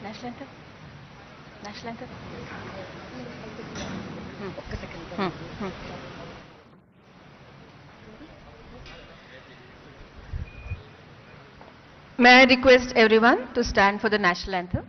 National anthem? National anthem? May I request everyone to stand for the national anthem?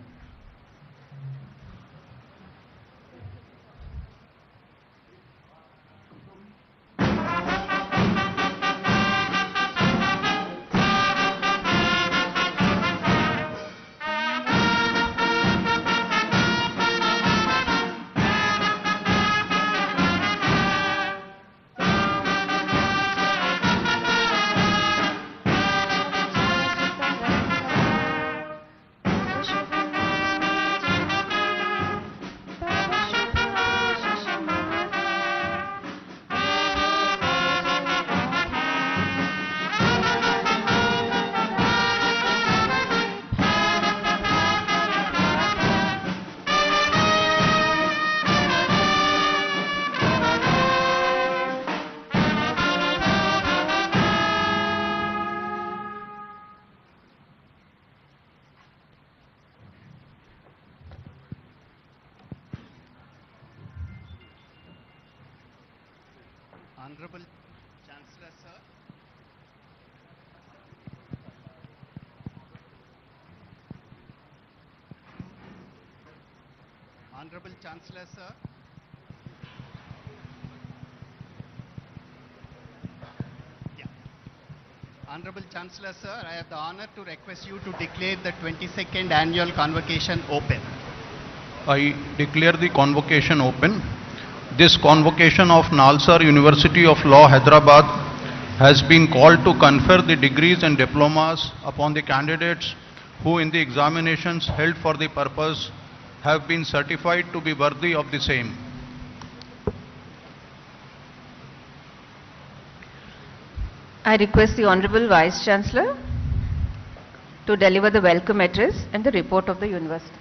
Honorable Chancellor, sir. Honorable Chancellor, sir. Yeah. Honorable Chancellor, sir, I have the honor to request you to declare the 22nd annual convocation open. I declare the convocation open. This convocation of Nalsar University of Law, Hyderabad has been called to confer the degrees and diplomas upon the candidates who in the examinations held for the purpose have been certified to be worthy of the same. I request the Honorable Vice Chancellor to deliver the welcome address and the report of the university.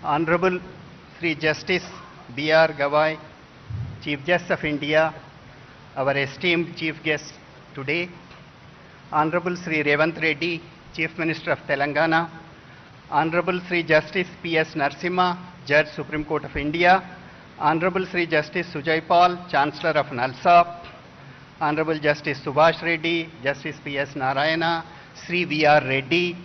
Honorable Sri Justice B.R. Gawai, Chief Justice of India, our esteemed Chief Guest today, Honorable Sri Revanth Reddy, Chief Minister of Telangana, Honorable Sri Justice P.S. Narasimha, Judge Supreme Court of India, Honorable Sri Justice Sujay Paul, Chancellor of NALSA, Honorable Justice Subhash Reddy, Justice P.S. Narayana, Sri V.R. Reddy,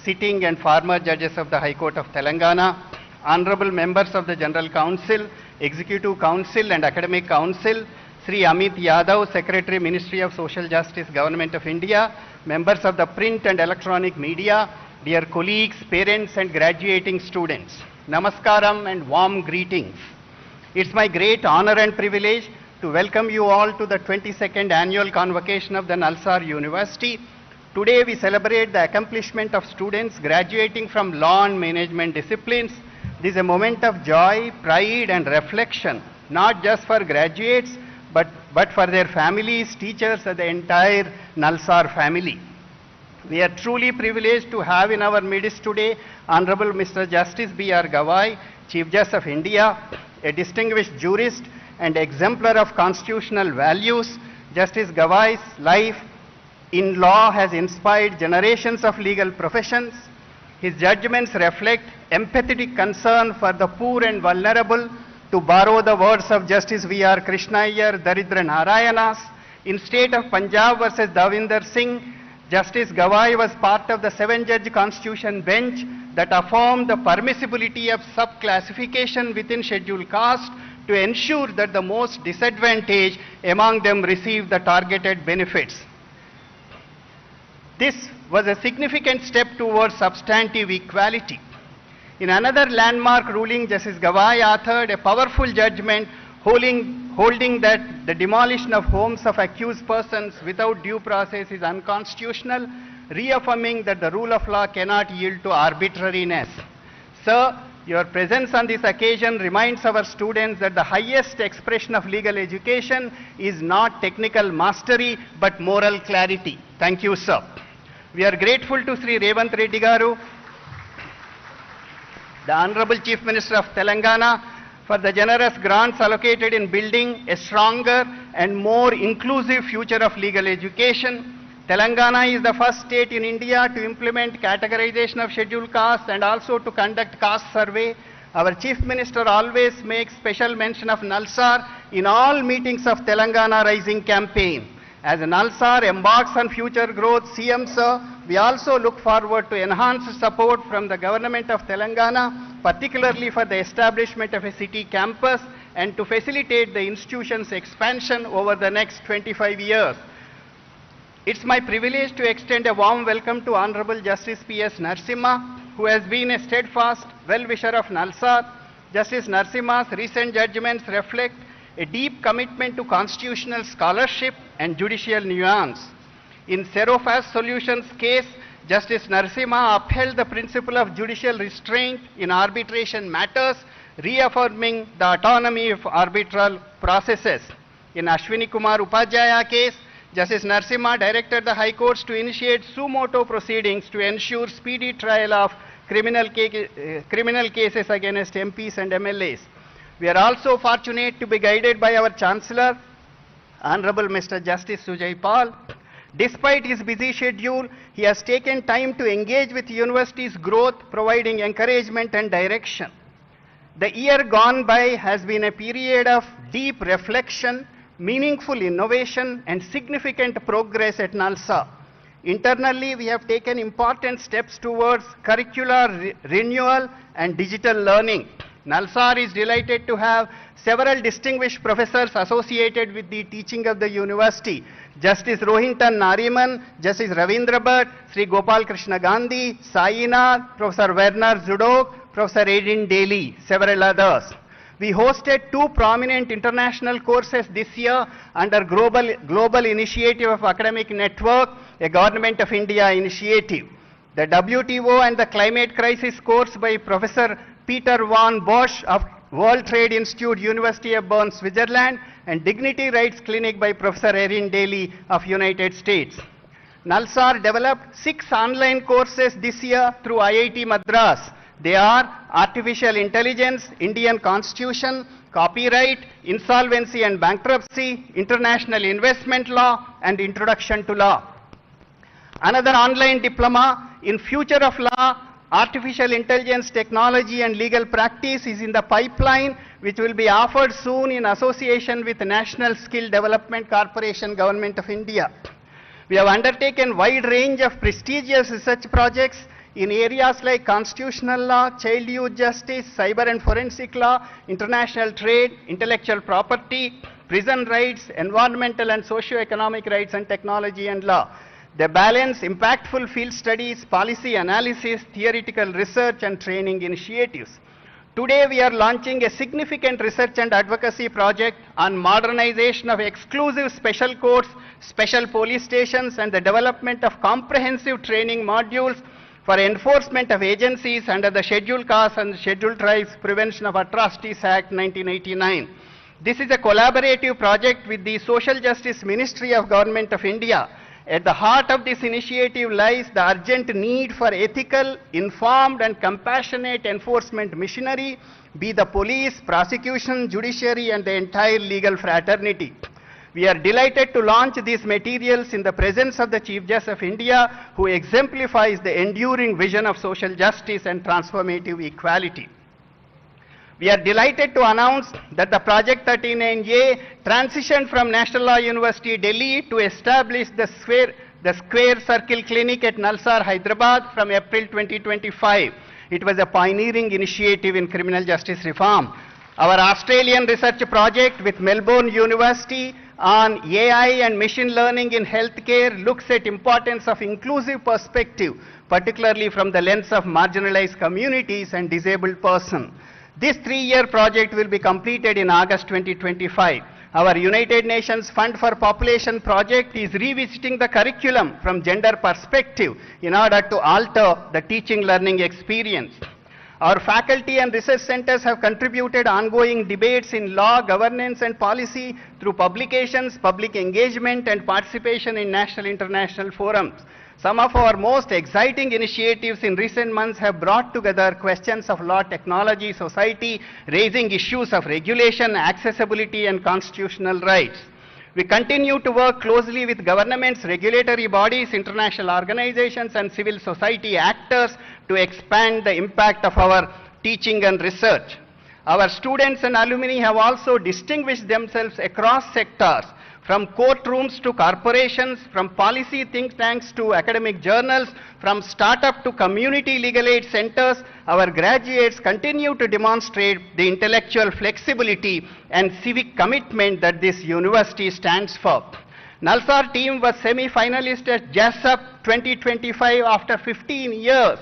sitting and former judges of the High Court of Telangana, Honorable members of the General Council, Executive Council and Academic Council, Sri Amit Yadav, Secretary, Ministry of Social Justice, Government of India, members of the print and electronic media, dear colleagues, parents and graduating students, Namaskaram and warm greetings. It's my great honor and privilege to welcome you all to the 22nd annual convocation of the Nalsar University. Today we celebrate the accomplishment of students graduating from law and management disciplines. This is a moment of joy, pride and reflection, not just for graduates, but for their families, teachers and the entire Nalsar family. We are truly privileged to have in our midst today Honorable Mr. Justice B.R. Gawai, Chief Justice of India, a distinguished jurist and exemplar of constitutional values. Justice Gawai's life in law has inspired generations of legal professions. His judgments reflect empathetic concern for the poor and vulnerable. To borrow the words of Justice V.R. Krishna Iyer, Daridra Narayanas, in state of Punjab versus Davinder Singh, Justice Gawai was part of the 7-judge constitution bench that affirmed the permissibility of sub-classification within scheduled caste to ensure that the most disadvantaged among them receive the targeted benefits. This was a significant step towards substantive equality. In another landmark ruling, Justice Gawai authored a powerful judgment holding that the demolition of homes of accused persons without due process is unconstitutional, reaffirming that the rule of law cannot yield to arbitrariness. Sir, your presence on this occasion reminds our students that the highest expression of legal education is not technical mastery but moral clarity. Thank you, sir. We are grateful to Sri Revanth Reddy Garu, the Honorable Chief Minister of Telangana, for the generous grants allocated in building a stronger and more inclusive future of legal education. Telangana is the first state in India to implement categorization of scheduled castes and also to conduct caste survey. Our Chief Minister always makes special mention of Nalsar in all meetings of Telangana Rising campaign. As Nalsar embarks on future growth, CM Sir, we also look forward to enhanced support from the government of Telangana, particularly for the establishment of a city campus and to facilitate the institution's expansion over the next 25 years. It's my privilege to extend a warm welcome to Honorable Justice P.S. Narasimha, who has been a steadfast well-wisher of Nalsar. Justice Narasimha's recent judgments reflect a deep commitment to constitutional scholarship and judicial nuance. In Serofas Solutions case, Justice Narasimha upheld the principle of judicial restraint in arbitration matters, reaffirming the autonomy of arbitral processes. In Ashwini Kumar Upadhyaya case, Justice Narasimha directed the High Courts to initiate suo motu proceedings to ensure speedy trial of criminal cases against MPs and MLAs. We are also fortunate to be guided by our Chancellor, Honorable Mr. Justice Sujay Paul. Despite his busy schedule, he has taken time to engage with the university's growth, providing encouragement and direction. The year gone by has been a period of deep reflection, meaningful innovation, and significant progress at Nalsar. Internally, we have taken important steps towards curricular renewal and digital learning. Nalsar is delighted to have several distinguished professors associated with the teaching of the university. Justice Rohinton Nariman, Justice Ravindra Bhatt, Sri Gopal Krishna Gandhi, Sainath, Professor Werner Zudok, Professor Erin Daly, several others. We hosted two prominent international courses this year under Global Initiative of Academic Network, a Government of India initiative. The WTO and the Climate Crisis course by Professor Peter von Bosch of World Trade Institute, University of Bern, Switzerland, and Dignity Rights Clinic by Professor Erin Daly of United States. Nalsar developed 6 online courses this year through IIT Madras. They are Artificial Intelligence, Indian Constitution, Copyright, Insolvency and Bankruptcy, International Investment Law, and Introduction to Law. Another online diploma in Future of Law, Artificial Intelligence Technology and Legal Practice is in the pipeline, which will be offered soon in association with the National Skill Development Corporation, Government of India. We have undertaken wide range of prestigious research projects in areas like constitutional law, child youth justice, cyber and forensic law, international trade, intellectual property, prison rights, environmental and socio-economic rights, and technology and law. They balance impactful field studies, policy analysis, theoretical research, and training initiatives. Today we are launching a significant research and advocacy project on modernization of exclusive special courts, special police stations, and the development of comprehensive training modules for enforcement of agencies under the Scheduled Castes and Scheduled Tribes Prevention of Atrocities Act 1989. This is a collaborative project with the Social Justice Ministry of Government of India. At the heart of this initiative lies the urgent need for ethical, informed, and compassionate enforcement machinery, be the police, prosecution, judiciary, and the entire legal fraternity. We are delighted to launch these materials in the presence of the Chief Justice of India, who exemplifies the enduring vision of social justice and transformative equality. We are delighted to announce that the Project 39A transitioned from National Law University, Delhi to establish the Square Circle Clinic at Nalsar, Hyderabad from April 2025. It was a pioneering initiative in criminal justice reform. Our Australian research project with Melbourne University on AI and machine learning in healthcare looks at importance of inclusive perspective, particularly from the lens of marginalized communities and disabled persons. This 3-year project will be completed in August 2025. Our United Nations Fund for Population project is revisiting the curriculum from gender perspective in order to alter the teaching learning experience. Our faculty and research centers have contributed ongoing debates in law, governance, and policy through publications, public engagement, and participation in national international forums. Some of our most exciting initiatives in recent months have brought together questions of law, technology, society, raising issues of regulation, accessibility, and constitutional rights. We continue to work closely with governments, regulatory bodies, international organizations, and civil society actors to expand the impact of our teaching and research. Our students and alumni have also distinguished themselves across sectors, from courtrooms to corporations, from policy think tanks to academic journals, from startup to community legal aid centers. Our graduates continue to demonstrate the intellectual flexibility and civic commitment that this university stands for. Nalsar team was semi-finalist at JASUP 2025 after 15 years.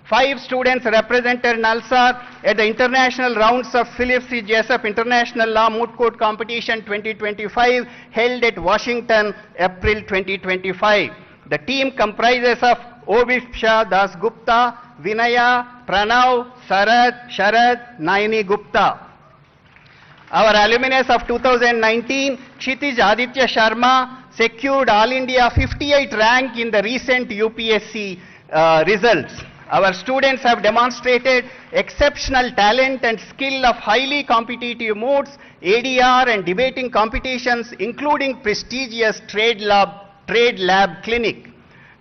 5 students represented Nalsar at the international rounds of Phillips C. Jessup International Law Moot Court Competition 2025 held at Washington, April 2025. The team comprises of Ovipsha Das Gupta, Vinaya, Pranav, Sharad, Naini Gupta. Our alumnus of 2019, Kshitij Aditya Sharma, secured All India 58 rank in the recent UPSC results. Our students have demonstrated exceptional talent and skill of highly competitive modes, ADR and debating competitions, including prestigious trade lab clinic.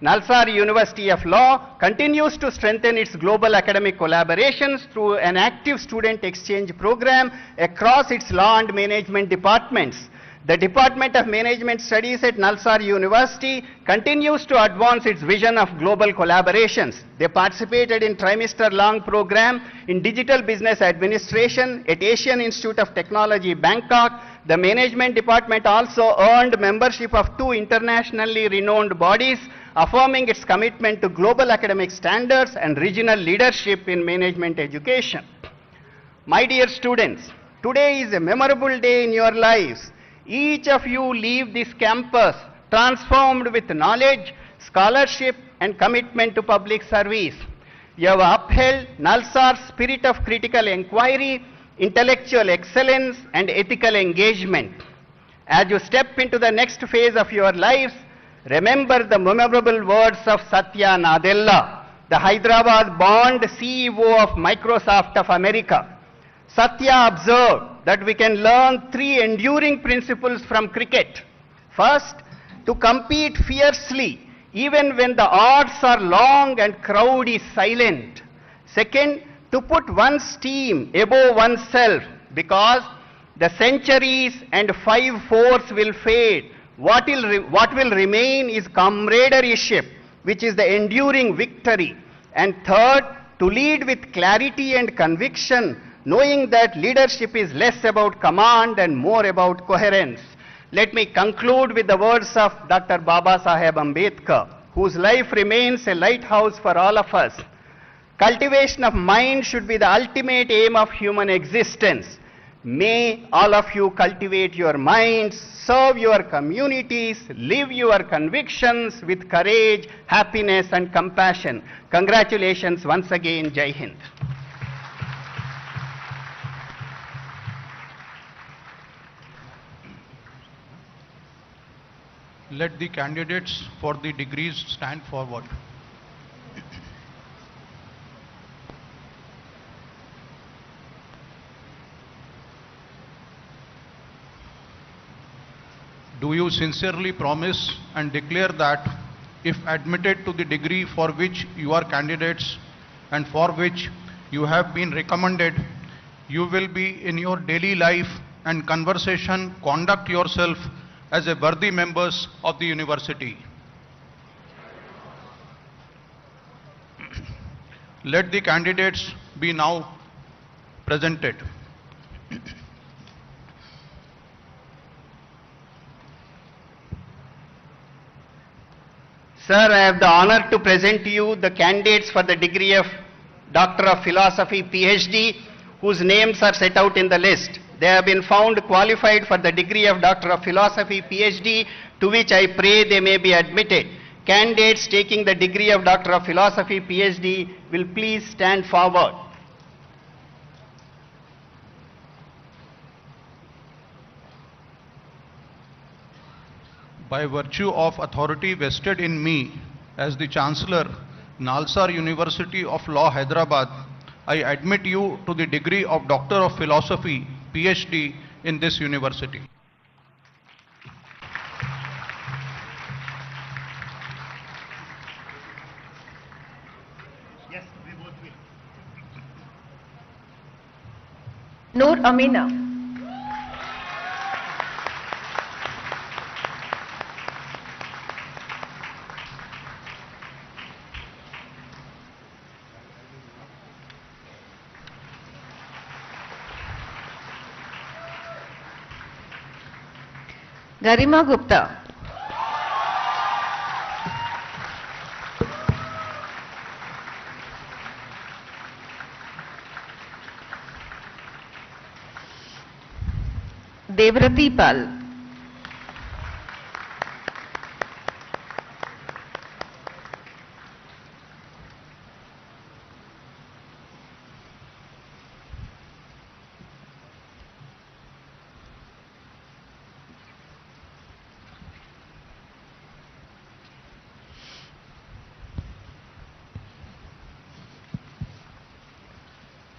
Nalsar University of Law continues to strengthen its global academic collaborations through an active student exchange program across its law and management departments. The Department of Management Studies at Nalsar University continues to advance its vision of global collaborations. They participated in trimester-long program in Digital Business Administration at Asian Institute of Technology, Bangkok. The Management Department also earned membership of 2 internationally renowned bodies, affirming its commitment to global academic standards and regional leadership in management education. My dear students, today is a memorable day in your lives. Each of you leave this campus transformed with knowledge, scholarship, and commitment to public service. You have upheld Nalsar's spirit of critical inquiry, intellectual excellence, and ethical engagement. As you step into the next phase of your lives, remember the memorable words of Satya Nadella, the Hyderabad-born CEO of Microsoft of America. Satya observed that we can learn 3 enduring principles from cricket. First, to compete fiercely even when the odds are long and crowd is silent. Second, to put one's team above oneself, because the centuries and 5-4s will fade. What will remain is camaradereship, which is the enduring victory. And third, to lead with clarity and conviction, knowing that leadership is less about command and more about coherence. Let me conclude with the words of Dr. Baba Saheb Ambedkar, whose life remains a lighthouse for all of us. Cultivation of mind should be the ultimate aim of human existence. May all of you cultivate your minds, serve your communities, live your convictions with courage, happiness, and compassion. Congratulations once again. Jai Hind. Let the candidates for the degrees stand forward. Do you sincerely promise and declare that if admitted to the degree for which you are candidates and for which you have been recommended, you will be in your daily life and conversation conduct yourself as a worthy members of the university? Let the candidates be now presented. Sir, I have the honor to present to you the candidates for the degree of Doctor of Philosophy, PhD, whose names are set out in the list. They have been found qualified for the degree of Doctor of Philosophy, PhD, to which I pray they may be admitted. Candidates taking the degree of Doctor of Philosophy, PhD, will please stand forward. By virtue of authority vested in me as the Chancellor, Nalsar University of Law, Hyderabad, I admit you to the degree of Doctor of Philosophy, PhD in this university. Noor Amina. Garima Gupta. Devrati Pal.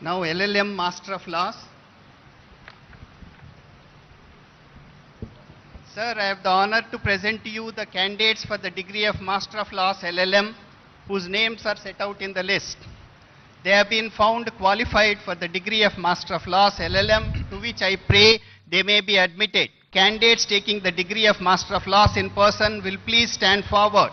Now LLM Master of Laws. Sir, I have the honor to present to you the candidates for the degree of Master of Laws LLM, whose names are set out in the list. They have been found qualified for the degree of Master of Laws LLM, to which I pray they may be admitted. Candidates taking the degree of Master of Laws in person will please stand forward.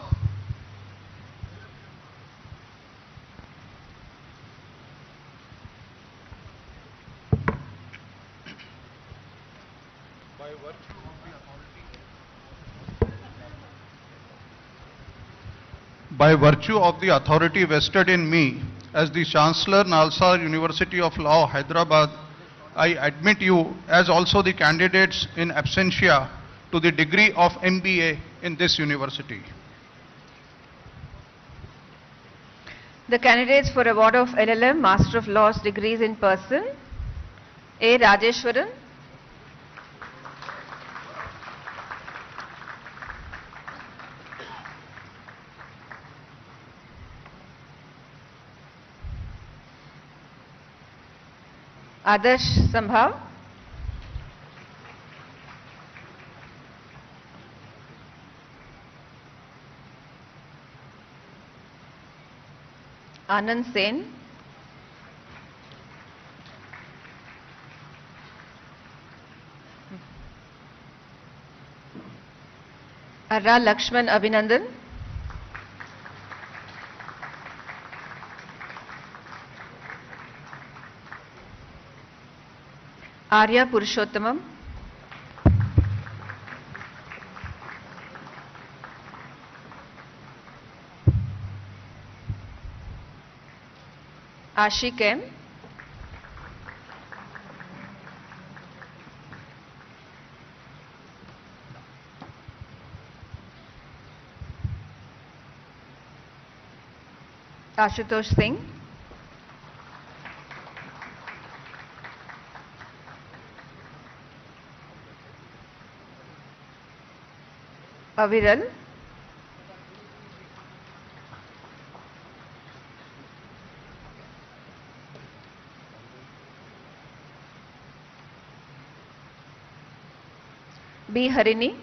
By virtue of the authority vested in me as the Chancellor, Nalsar University of Law, Hyderabad, I admit you as also the candidates in absentia to the degree of MBA in this university. The candidates for award of LLM Master of Laws degrees in person: A. Rajeshwaran, Adarsh Sambhav, Anand Sen, Arra Lakshman Abhinandan, Arya Purushottamam, Ashik M, Ashutosh Singh, Aviral, B. Harini,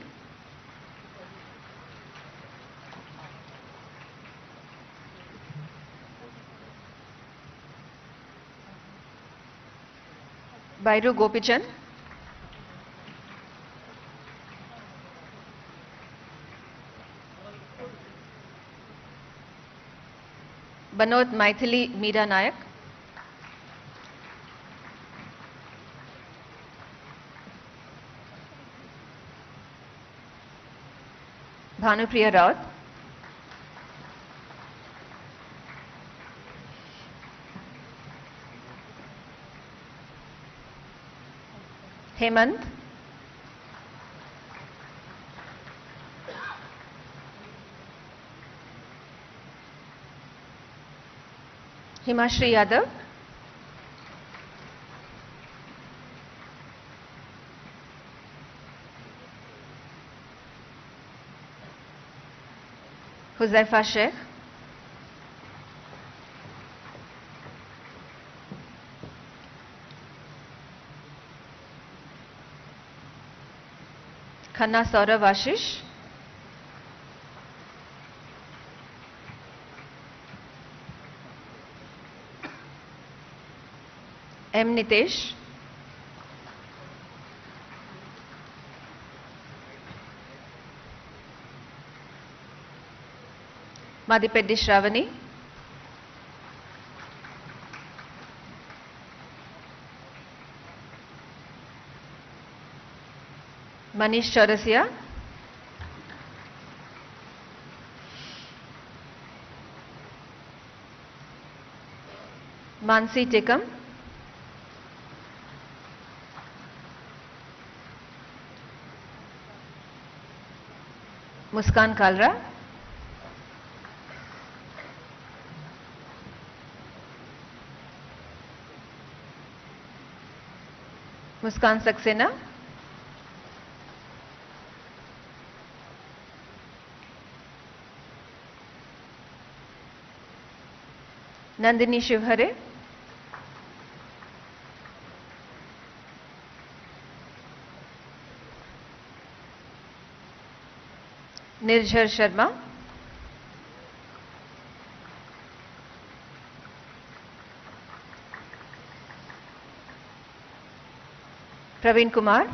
Bairu Gopichan, Banod Maithili Meera Nayak, Bhanupriya Raut, Hemant, Himashri Yadav, Huzaifa Sheikh, Khanna Saurav Ashish, M. Nitesh, Madipeddi Shravani, Manish Chaurasia, Mansi Tikam, Muskan Kalra, Muskan Saxena, Nandini Shivhare, Nirjhar Sharma, Praveen Kumar,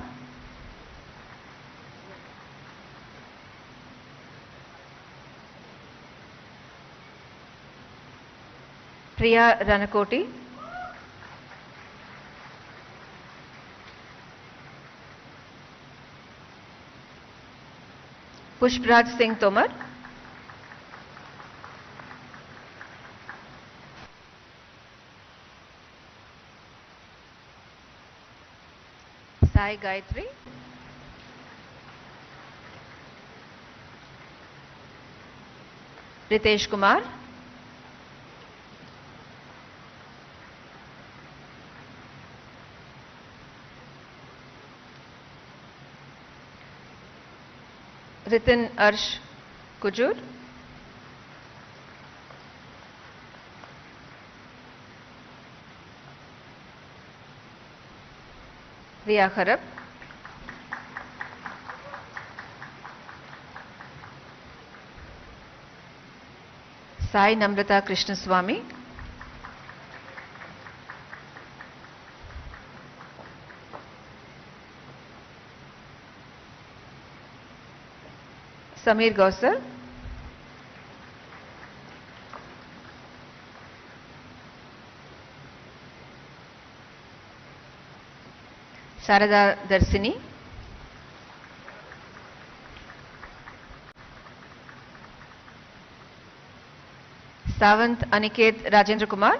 Priya Ranakoti, Pushpraj Singh Tomar, Sai Gayatri, Ritesh Kumar, Ritin Arsh Kujur, Riya Kharab, Sai Namrata Krishnaswamy, Samir Gausar, Sarada Darsini, Savant Aniket Rajendra Kumar,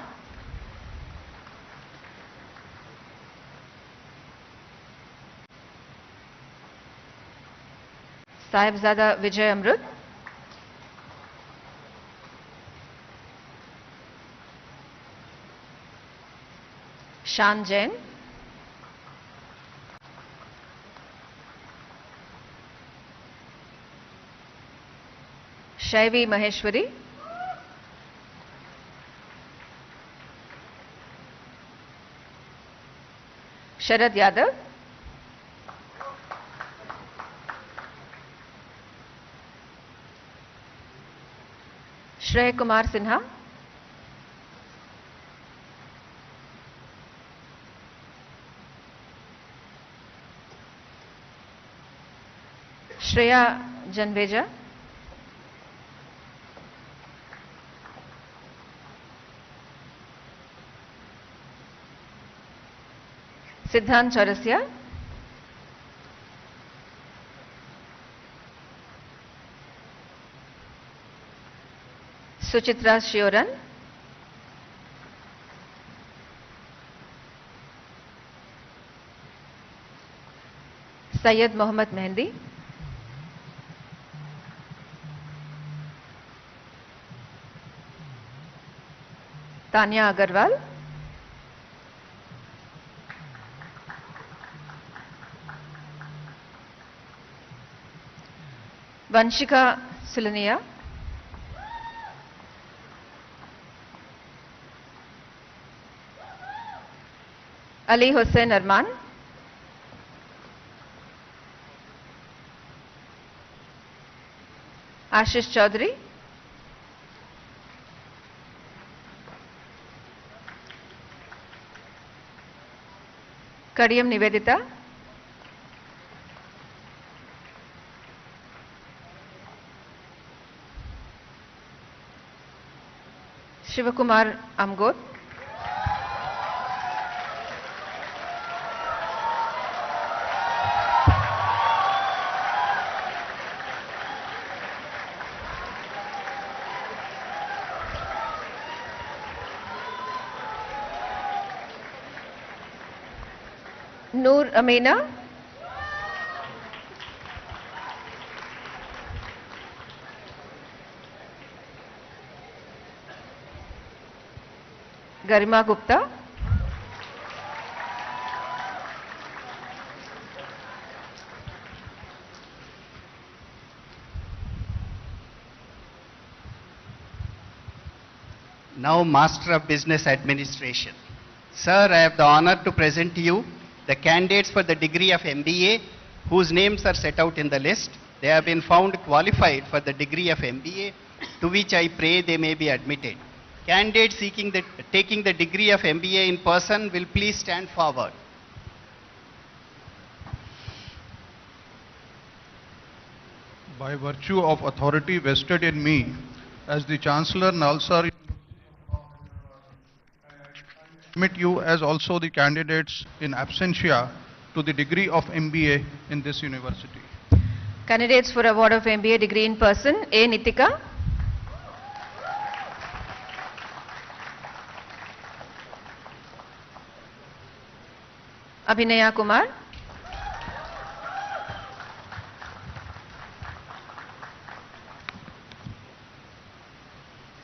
Sahibzada Vijay Amrut, Shan Jain, Shaivi Maheshwari, Sharad Yadav, Shrey Kumar Sinha, Shreya Janveja, Siddhant Chaurasia, Suchitra Shioran, Syed Mohammad Mehndi, Tanya Agarwal, Vanshika Sulania, Ali Hussain Arman, Ashish Chaudhary, Kadiyam Nivedita. Shivakumar Amgot. Noor Amina. Garima Gupta. Now Master of Business Administration. Sir, I have the honor to present to you the candidates for the degree of MBA whose names are set out in the list. They have been found qualified for the degree of MBA, to which I pray they may be admitted. Candidates taking the degree of MBA in person will please stand forward. By virtue of authority vested in me as the Chancellor Nalsar, admit you as also the candidates in absentia to the degree of MBA in this university. Candidates for award of MBA degree in person, A. Nitika. Abhinaya Kumar.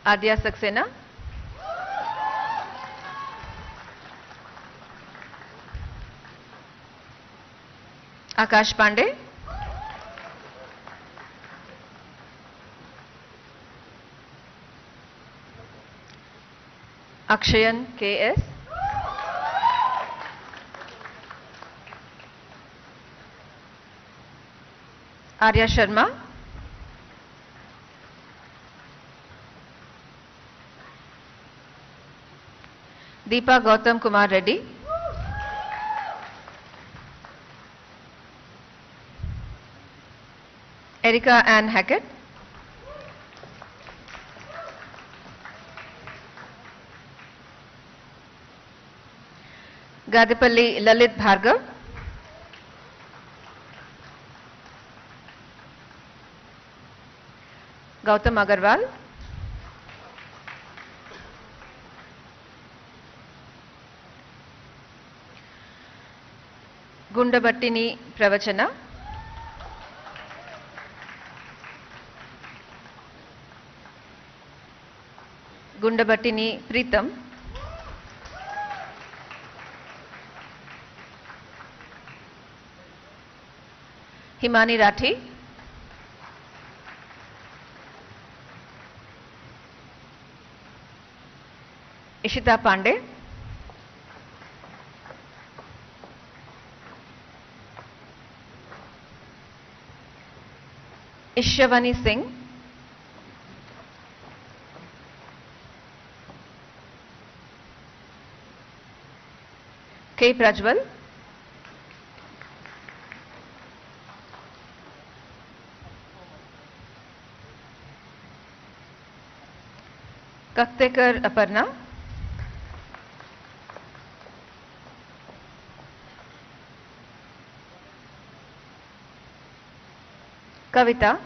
Adya Saxena. Akash Pandey. Akshayan K.S. Arya Sharma. Deepa Gautam Kumar Reddy. Erica Ann Hackett. Gadipalli Lalit Bhargav. Gautam Agarwal. Gundabattini Pravachana. Gundabattini Pritam. Himani Rathi. Ishita Pandey. Ishavani Singh. K. Prajwal. Kaktekar Aparna. Kavita.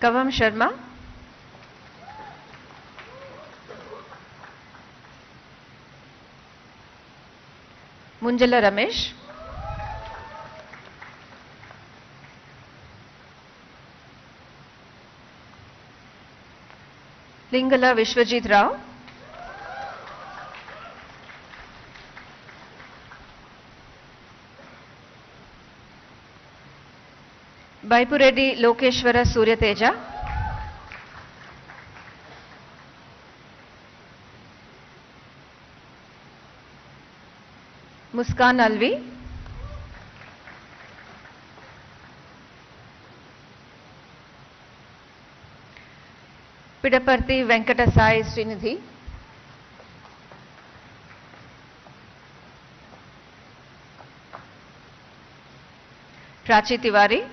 Kavam Sharma. Munjala Ramesh. Lingala Vishwajit Rao. Baipureddy Lokeshwara Surya Teja. Muskan Alvi. Pidaparthi Venkata Sai Srinidhi. Prachi Tiwari.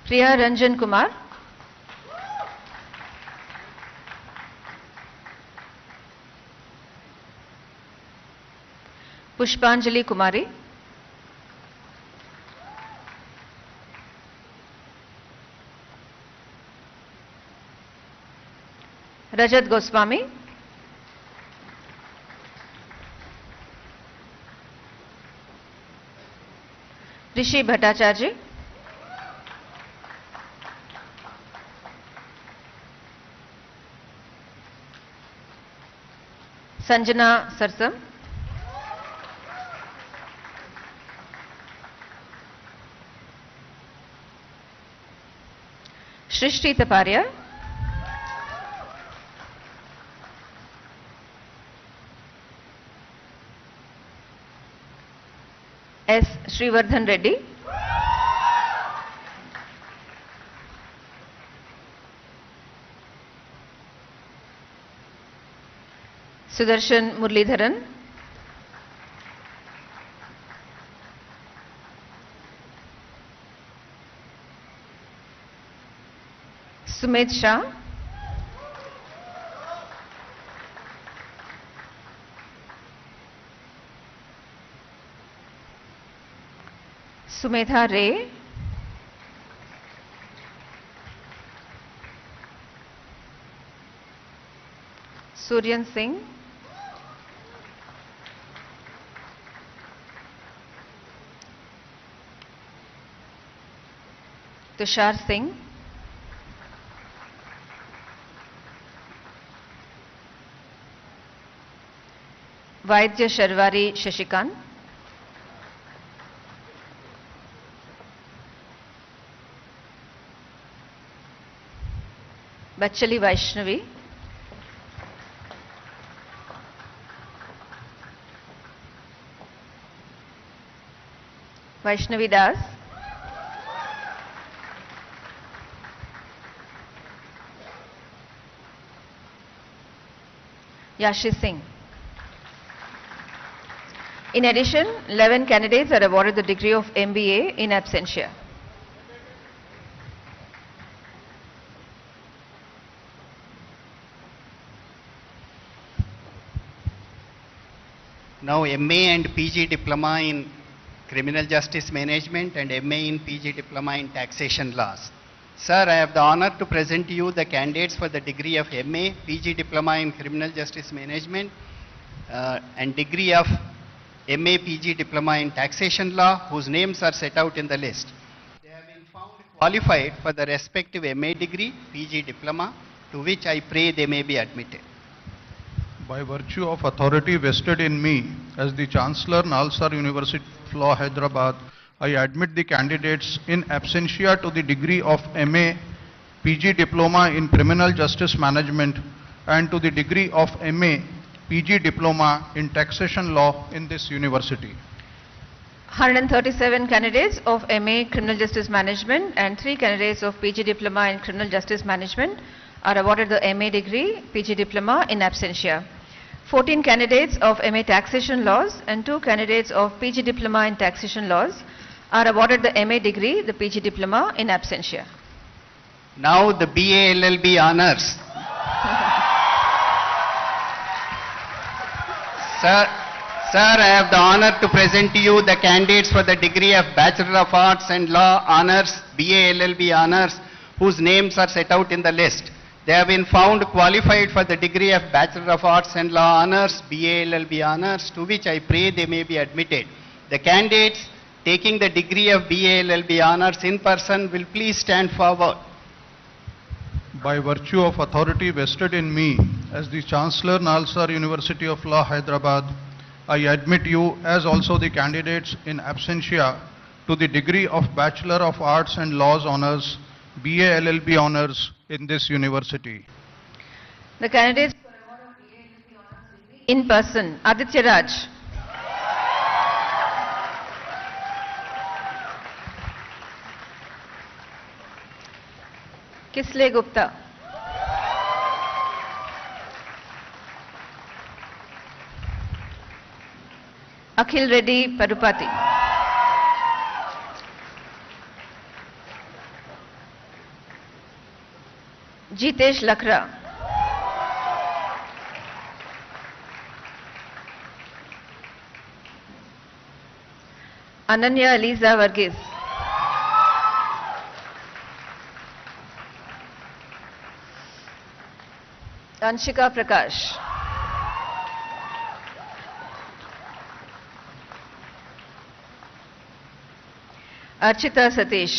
Priya Ranjan Kumar. Pushpanjali Kumari. Rajat Goswami. Rishi Bhattacharya. Sanjana Sarsam. Shrishti Taparia. S. Srivardhan Reddy. Sudarshan Murlidharan. Sumit Shah. Sumetha Ray. Suryan Singh. Tushar Singh. Vaidya Sharwari Shashikant. Bachali Vaishnavi. Vaishnavi Das. Yashi Singh. In addition, 11 candidates are awarded the degree of MBA in absentia. Now MA and PG Diploma in Criminal Justice Management and MA in PG Diploma in Taxation Laws. Sir, I have the honor to present to you the candidates for the degree of MA, PG Diploma in Criminal Justice Management and degree of MA, PG Diploma in Taxation Law, whose names are set out in the list. They have been found qualified for the respective MA degree, PG Diploma, to which I pray they may be admitted. By virtue of authority vested in me as the Chancellor, Nalsar University of Law, Hyderabad, I admit the candidates in absentia to the degree of MA, PG Diploma in Criminal Justice Management and to the degree of MA, PG Diploma in Taxation Law in this university. 137 candidates of MA Criminal Justice Management and 3 candidates of PG Diploma in Criminal Justice Management are awarded the MA degree, PG Diploma in absentia. 14 candidates of MA Taxation Laws and 2 candidates of PG Diploma in Taxation Laws are awarded the MA degree, the PG Diploma in absentia. Now the BA LLB honors. Sir, I have the honor to present to you the candidates for the degree of Bachelor of Arts and Law Honors, BA LLB Honors, whose names are set out in the list. They have been found qualified for the degree of Bachelor of Arts and Law Honors, BA LLB Honors, to which I pray they may be admitted. The candidates taking the degree of BA LLB Honors in person will please stand forward. By virtue of authority vested in me as the Chancellor, Nalsar University of Law, Hyderabad, I admit you as also the candidates in absentia to the degree of Bachelor of Arts and Laws Honors, BA LLB Honors in this university. The candidates for award of BA LLB Honors will be in person. Aditya Raj. Kislay Gupta, Akhil Reddy Parupati, Jeetesh Lakhra, Ananya Aliza Varghese, Anshika Prakash, Archita Satish,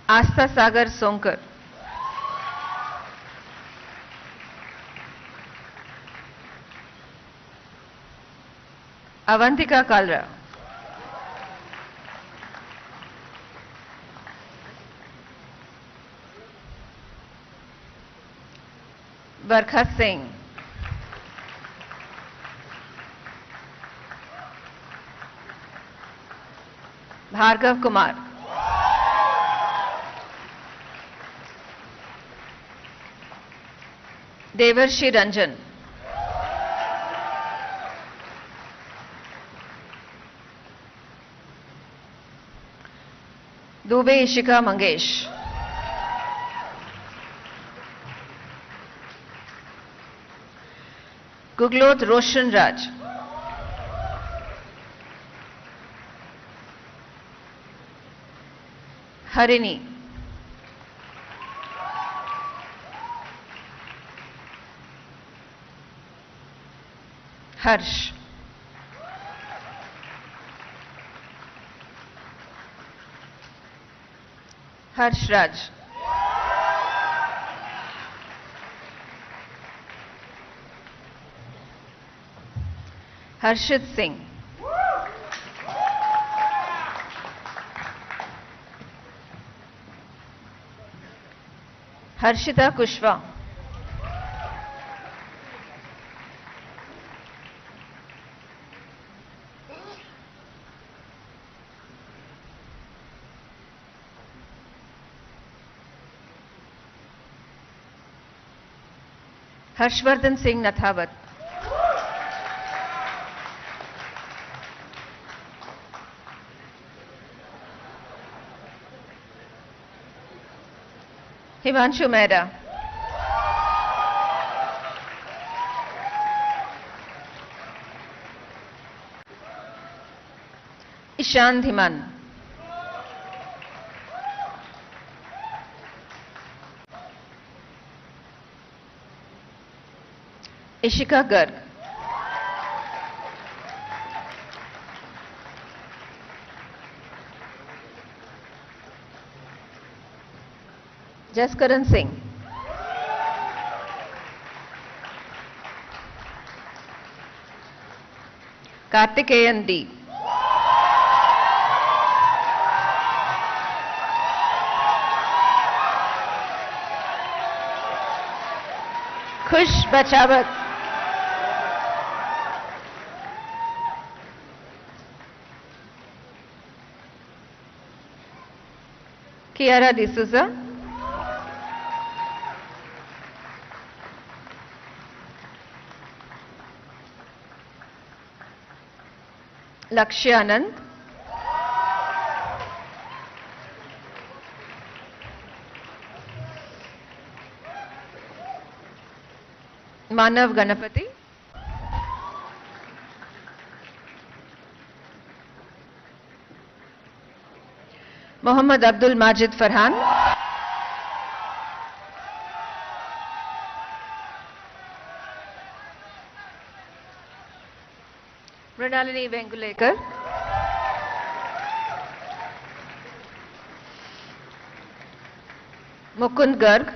Aastha Sagar Sonkar, Avantika Kalra, Barkha Singh, Bhargav Kumar, Devarshi Ranjan, Dubey Ishika Mangesh, Guglot Roshan Raj, Harini, Harsh, Harshraj, Harshit Singh, Harshita Kushwa, Harshvardhan Singh Nathawat, Himanshu Mehra, Ishaan Dhiman, Ishika Garg, Jaskaran Singh, Karthikeyan D, Khush Bachawat, Kiara D'Souza, Lakshya Anand, Manav Ganapathi, Mohammad Abdul Majid Farhan, Mrinalini Vengurlekar, Mukund Garg,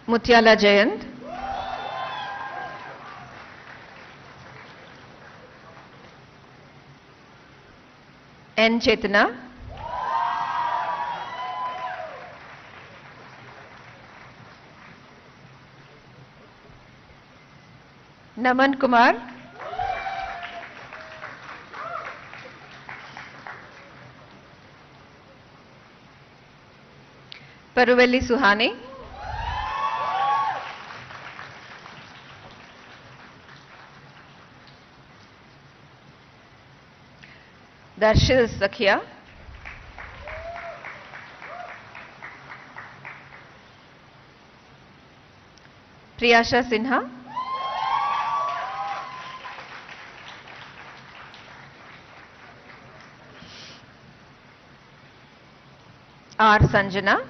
Mutyala Jayant, N Chetna, Naman Kumar, Paruvelli Suhani, Darshil Sakhia, Priyasha Sinha, R. Sanjana,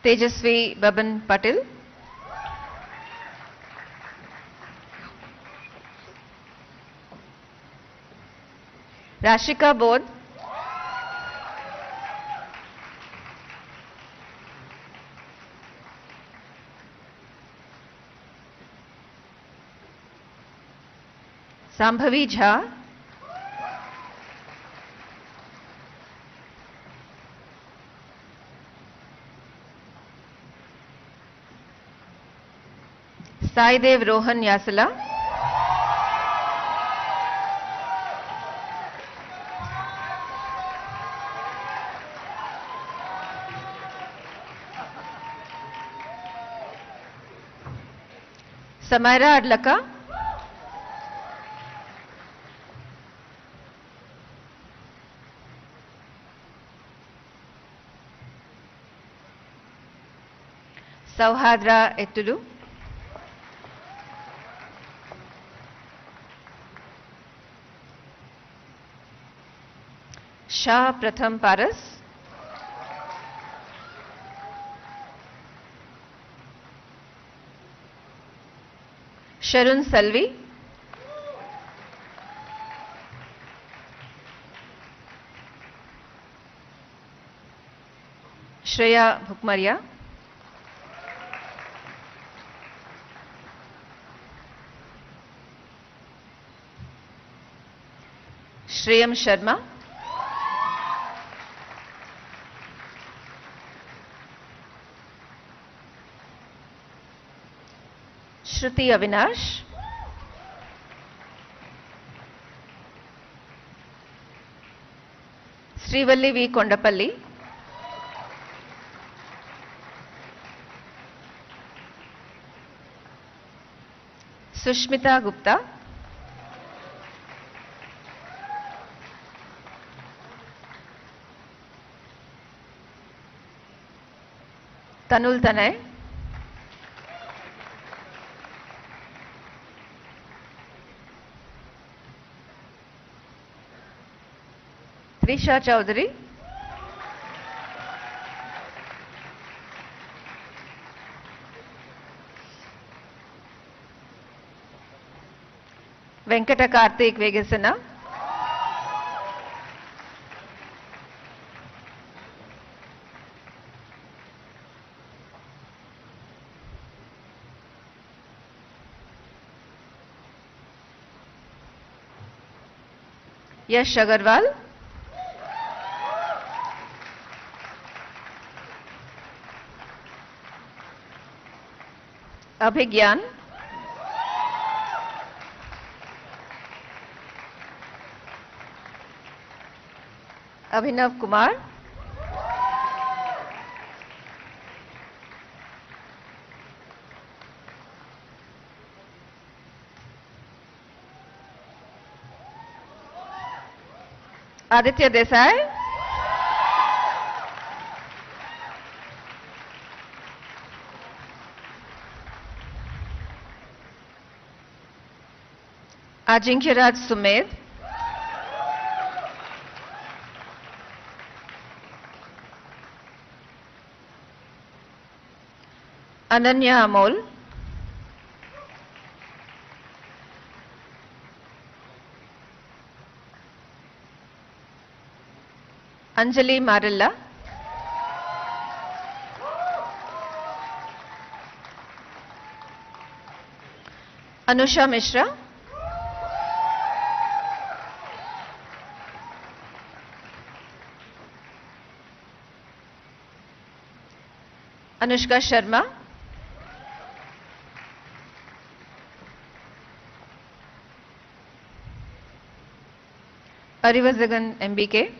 Tejasvi Baban Patil, Rashika Bodh, Sambhavi Jha, Saidev Rohan Yasala, Samaira Adlaka, Sauhadra Ettulu, Shah Pratham Paras, Sharun Salvi, Shreya Bhukmaria, Shreyam Sharma, Shruti Avinash, Srivalli V. Kondapalli, Sushmita Gupta, Tanul Tanay, Trisha Chaudhary, Venkata Karthik Vegasana, Yash Agarwal, Abhigyan, Abhinav Kumar, Aditya Desai, Ajinkya Sumed, Ananya Amol, Anjali Marilla, Anusha Mishra, Anushka Sharma, Arivazagan MBK,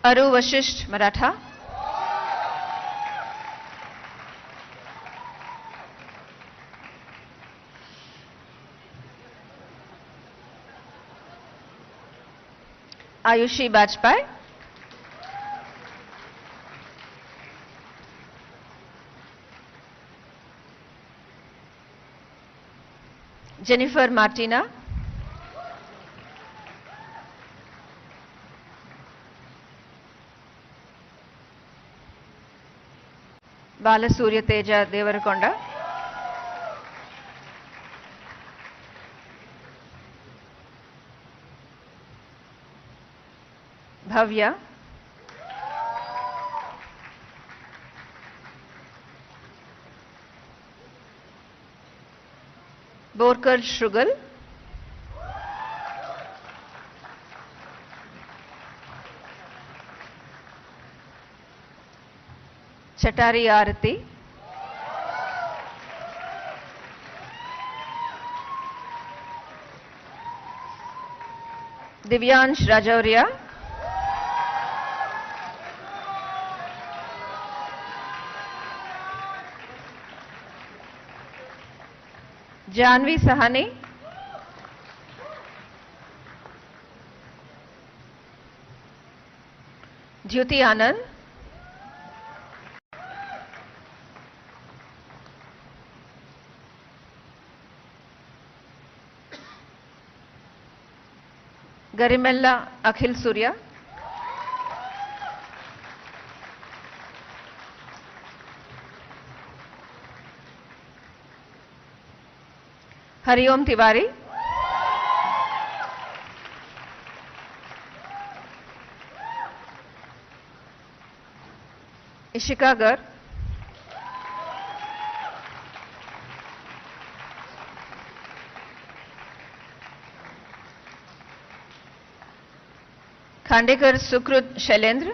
Aru Vashisht Maratha, Ayushi Bajpai, Jennifer Martina, Balasurya Teja Devarakonda, Bhavya, Borkar Shrugal, Chatari Arati, Divyansh Rajauria, Janvi Sahani, Jyoti Anand, Garimella Akhil Surya, Hariom Tiwari, Ishika Gar, Khandekar Sukrut Shailendra,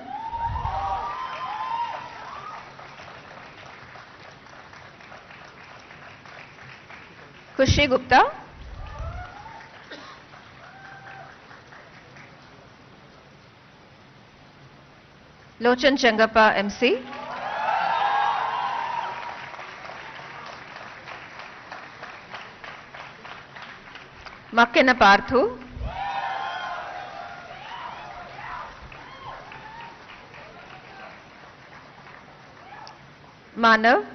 Kushi Gupta, Lochan Changappa MC, Makkena Parthu, Manav,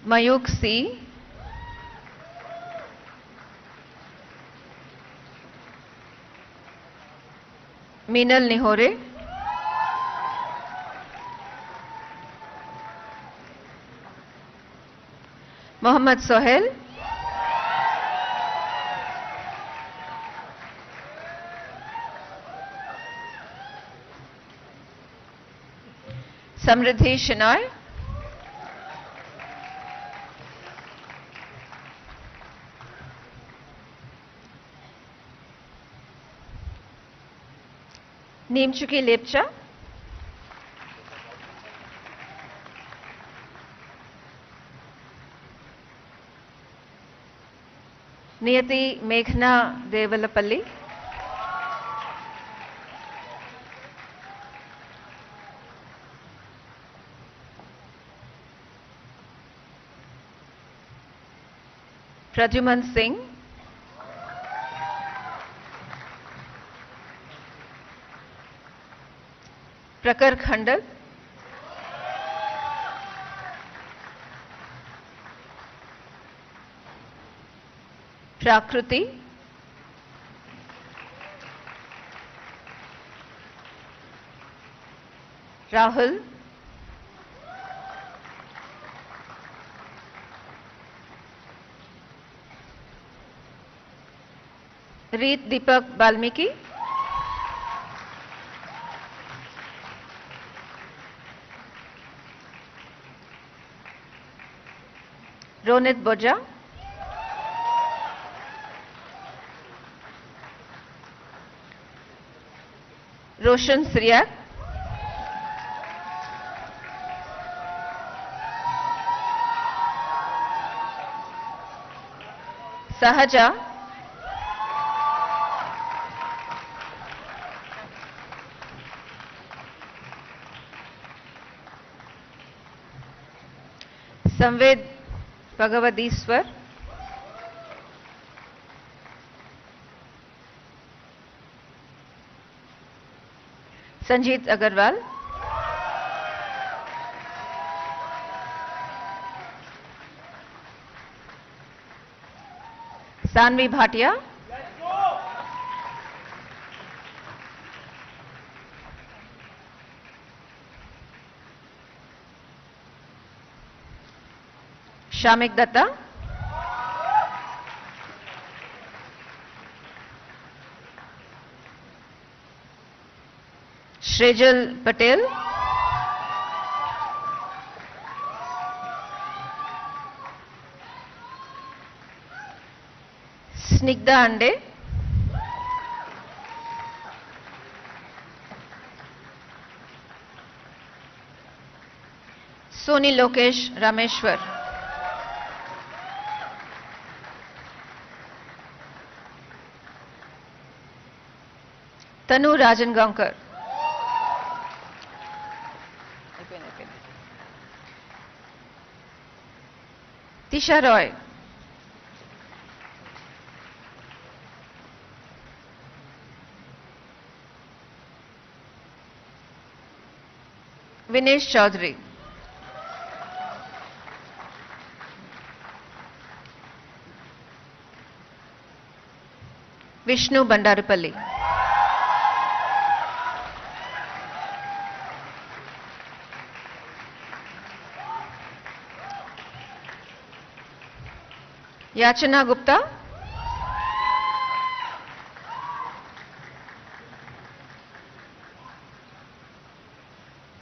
Mayuk C, Meenal Nihore, Mohammad Sohail, Samriddhi Shenoy, Neemchuki Lepcha, Niyati Meghna Devalapalli, Pradyuman Singh, Prakar Khandal, Prakruti, Rahul, Reet Deepak Balmiki, Ronit Boja, Roshan Sriyak, Sahaja, Samved Bhagavadiswar, Sanjeet Agarwal, Sanvi Bhatia, Shamik Datta, Shrejal Patel, Snigdha Ande, Soni Lokesh Rameshwar, Tanu Rajan Gankar, Tisha Roy, Vinesh Chaudhary, Vishnu Bandarupalli, Yachana Gupta,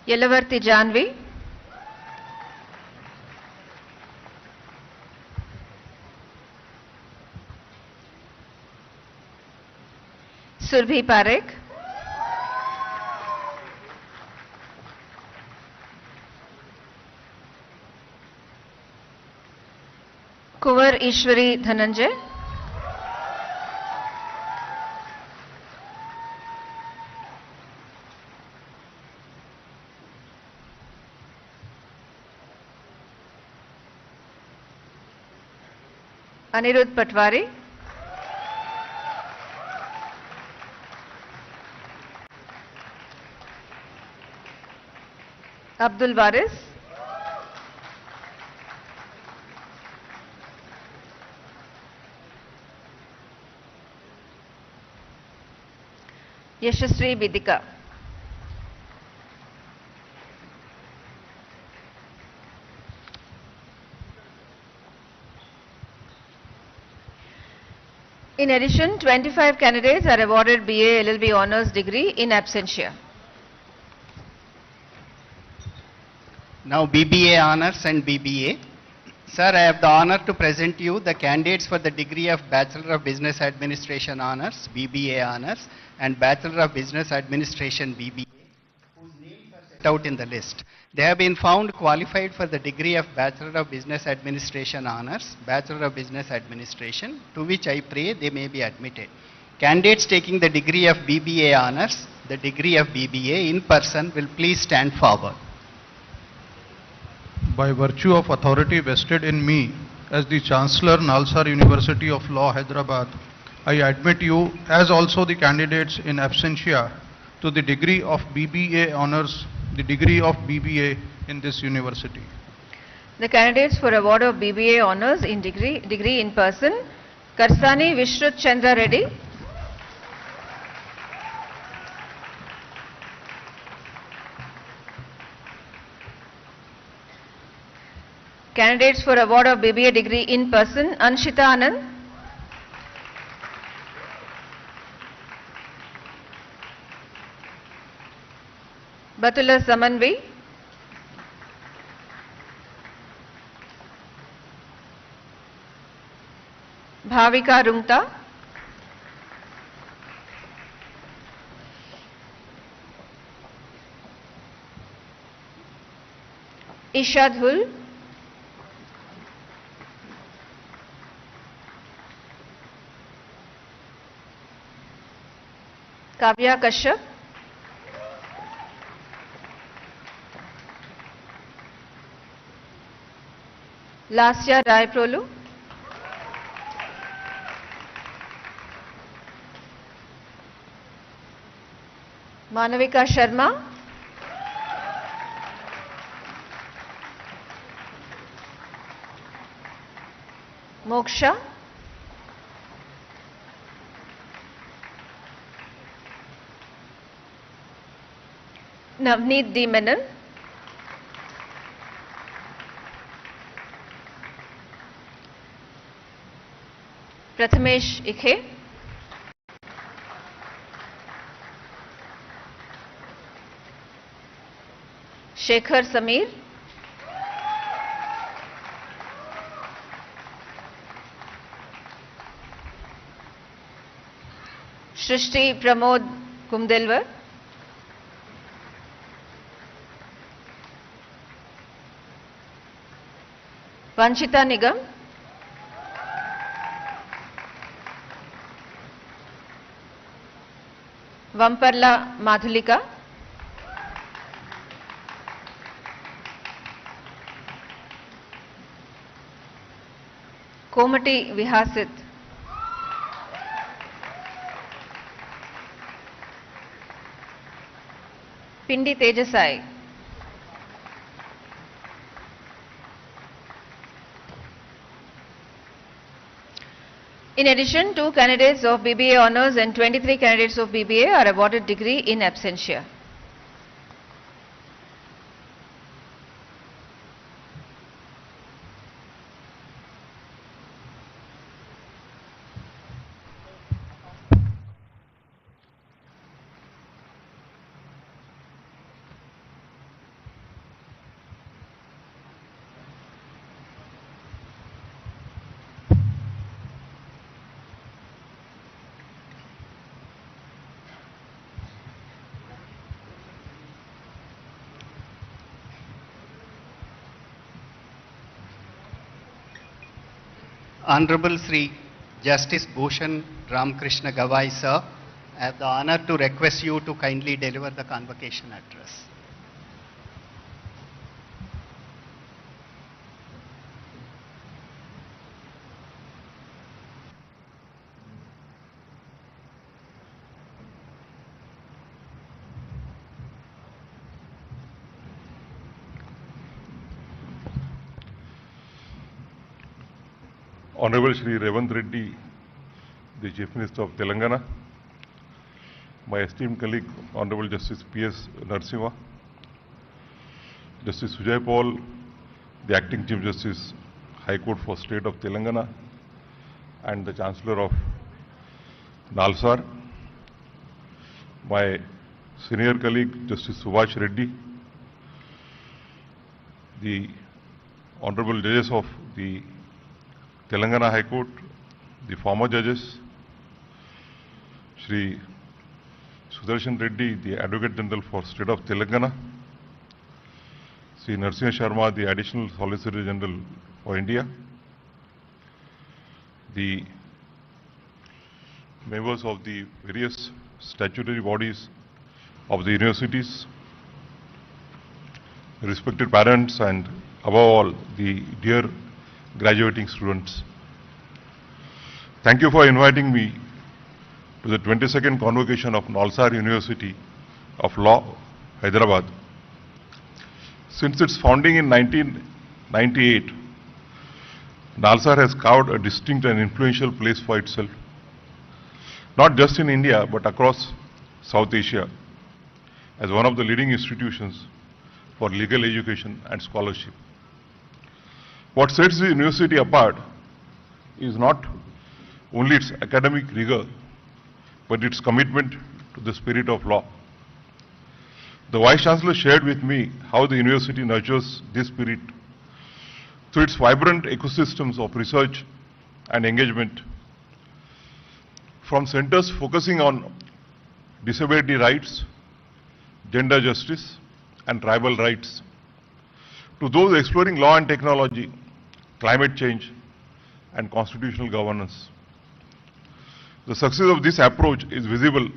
Yelavarti Janvi, Surbhi Parekh, Kuvar Ishwari Dhananjay, Anirudh Patwari, Abdul Waris, Yashasvi Vidika. In addition, 25 candidates are awarded BA LLB Honours degree in absentia. Now BBA Honors and BBA. Sir, I have the honor to present you the candidates for the degree of Bachelor of Business Administration Honors, BBA Honors, and Bachelor of Business Administration, BBA, whose names are set out in the list. They have been found qualified for the degree of Bachelor of Business Administration Honors, Bachelor of Business Administration, to which I pray they may be admitted. Candidates taking the degree of BBA Honors, the degree of BBA in person will please stand forward. By virtue of authority vested in me as the Chancellor, Nalsar University of Law, Hyderabad, I admit you as also the candidates in absentia to the degree of BBA Honours, the degree of BBA in this university. The candidates for award of BBA Honours in degree in person, Karsani Vishrut Chandra Reddy, candidates for award of BBA degree in person, Anshita Anand, Batula Samanvi, Bhavika Rungta, Isha Dhul, Kavya Kashyap, Lasya Raiprolu, Manavika Sharma, Moksha, Navneet D. Menon, Prathamesh Ikhe, Shekhar Sameer, Shrishti Pramod Kumdelwar, Vanchita Nigam, Vamparla Madhulika, Komati Vihasit, Pindi Tejasai, in addition, 2 candidates of BBA Honours and 23 candidates of BBA are awarded degree in absentia. Honorable Sri Justice Bhushan Ramakrishna Gawai, sir, I have the honor to request you to kindly deliver the convocation address. Honorable Shri Revanth Reddy, the Chief Minister of Telangana, my esteemed colleague Honorable Justice P.S. Narasimha, Justice Sujay Paul, the Acting Chief Justice, High Court for State of Telangana, and the Chancellor of Nalsar, my senior colleague Justice Subhash Reddy, the Honorable Judges of the Telangana High Court, the former judges, Shri Sudarshan Reddy, the Advocate General for State of Telangana, Shri Narasimha Sharma, the Additional Solicitor General for India, the members of the various statutory bodies of the universities, respected parents, and above all, the dear graduating students. Thank you for inviting me to the 22nd convocation of Nalsar University of Law, Hyderabad. Since its founding in 1998, Nalsar has carved a distinct and influential place for itself, not just in India but across South Asia, as one of the leading institutions for legal education and scholarship. What sets the university apart is not only its academic rigor, but its commitment to the spirit of law. The Vice Chancellor shared with me how the university nurtures this spirit through its vibrant ecosystems of research and engagement from centers focusing on disability rights, gender justice, and tribal rights, to those exploring law and technology, climate change, and constitutional governance. The success of this approach is visible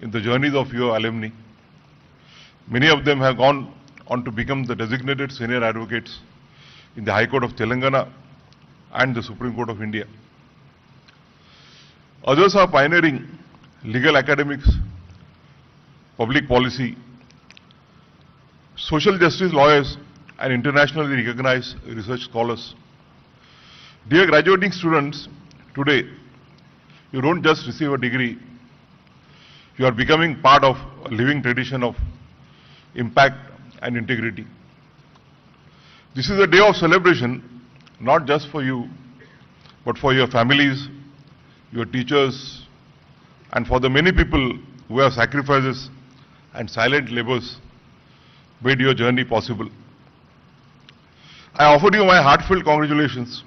in the journeys of your alumni. Many of them have gone on to become the designated senior advocates in the High Court of Telangana and the Supreme Court of India. Others are pioneering legal academics, public policy, social justice lawyers, and internationally recognized research scholars. Dear graduating students, today you don't just receive a degree, you are becoming part of a living tradition of impact and integrity. This is a day of celebration, not just for you, but for your families, your teachers, and for the many people who have sacrifices and silent labors made your journey possible. I offer you my heartfelt congratulations.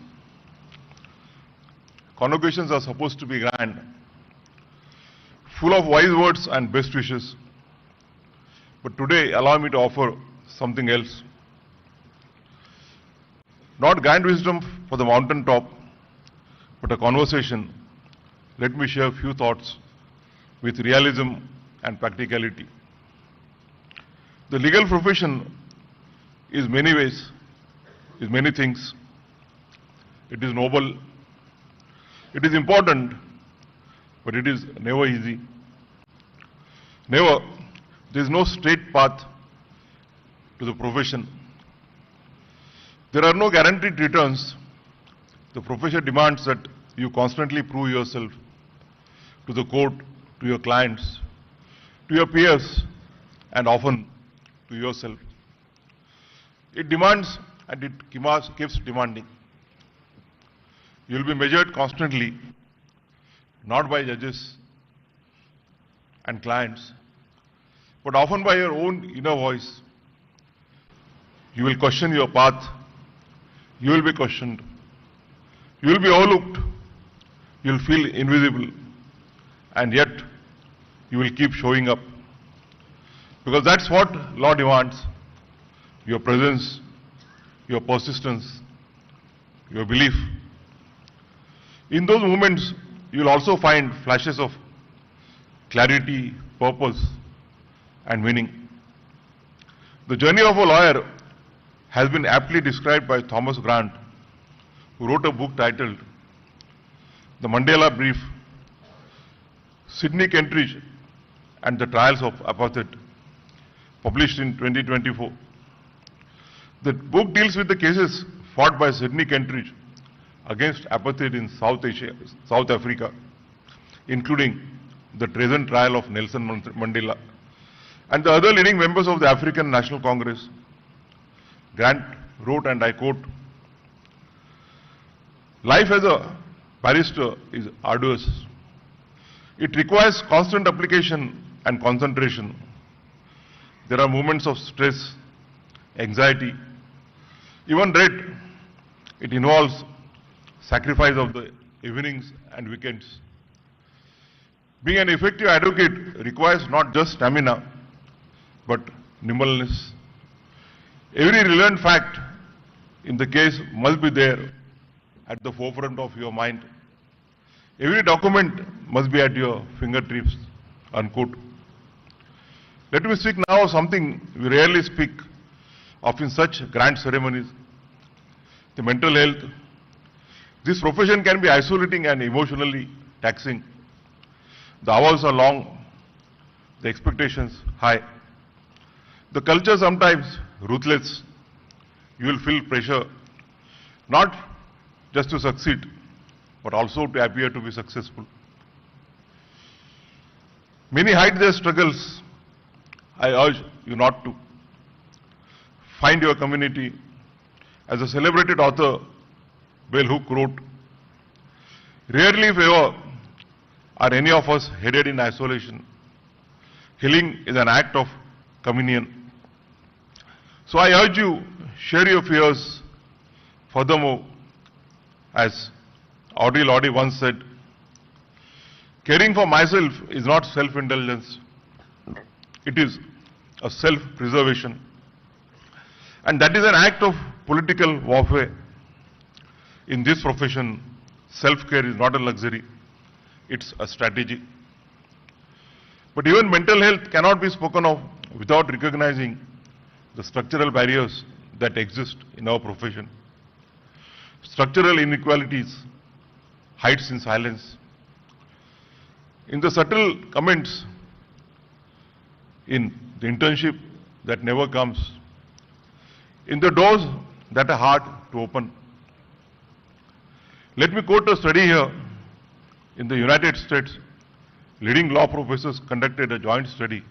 Convocations are supposed to be grand, full of wise words and best wishes. But today, allow me to offer something else. Not grand wisdom for the mountaintop, but a conversation. Let me share a few thoughts with realism and practicality. The legal profession is many ways, is many things. It is noble, it is important, but it is never easy. Never. There is no straight path to the profession. There are no guaranteed returns. The profession demands that you constantly prove yourself to the court, to your clients, to your peers, and often to yourself. It demands and it keeps demanding. You will be measured constantly, not by judges and clients, but often by your own inner voice. You will question your path. You will be questioned. You will be overlooked. You will feel invisible. And yet, you will keep showing up. Because that's what law demands. Your presence, your persistence, your belief. In those moments, you will also find flashes of clarity, purpose, and meaning. The journey of a lawyer has been aptly described by Thomas Grant, who wrote a book titled The Mandela Brief, Sidney Kentridge and the Trials of Apartheid, published in 2024. The book deals with the cases fought by Sidney Kentridge against apartheid in South Africa, including the treason trial of Nelson Mandela and the other leading members of the African National Congress. Grant wrote, and I quote, "Life as a barrister is arduous. It requires constant application and concentration. There are moments of stress, anxiety, even dread. It involves sacrifice of the evenings and weekends. Being an effective advocate requires not just stamina, but nimbleness. Every relevant fact in the case must be there at the forefront of your mind. Every document must be at your fingertips," unquote. Let me speak now of something we rarely speak of in such grand ceremonies: the mental health. This profession can be isolating and emotionally taxing. The hours are long, the expectations high. The culture sometimes ruthless. You will feel pressure, not just to succeed, but also to appear to be successful. Many hide their struggles. I urge you not to. Find your community. As a celebrated author, Bell Hook wrote, "Rarely, if ever, are any of us headed in isolation. Healing is an act of communion." So I urge you, share your fears. Furthermore, as Audre Lorde once said, Caring for myself is not self-indulgence. It is a self-preservation. And that is an act of political warfare. In this profession, self-care is not a luxury, it's a strategy. But even mental health cannot be spoken of without recognizing the structural barriers that exist in our profession. Structural inequalities hides in silence. In the subtle comments, in the internship that never comes, in the doors that are hard to open. Let me quote a study here. In the United States, leading law professors conducted a joint study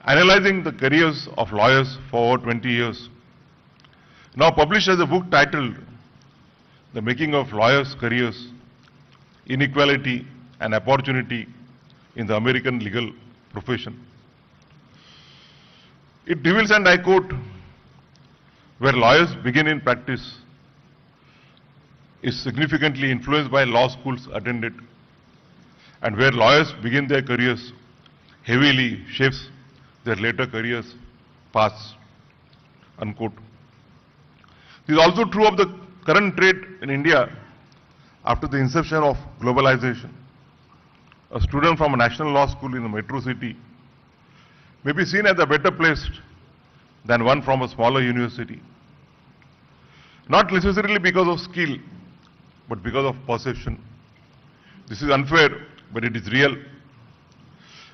analyzing the careers of lawyers for over 20 years. Now published as a book titled The Making of Lawyers' Careers, Inequality and Opportunity in the American Legal Profession. It reveals, and I quote, where lawyers begin in practice is significantly influenced by law schools attended, and where lawyers begin their careers heavily shapes their later careers paths, unquote. This is also true of the current trade in India after the inception of globalization. A student from a national law school in a metro city may be seen as a better placed than one from a smaller university. Not necessarily because of skill, but because of perception. This is unfair, but it is real.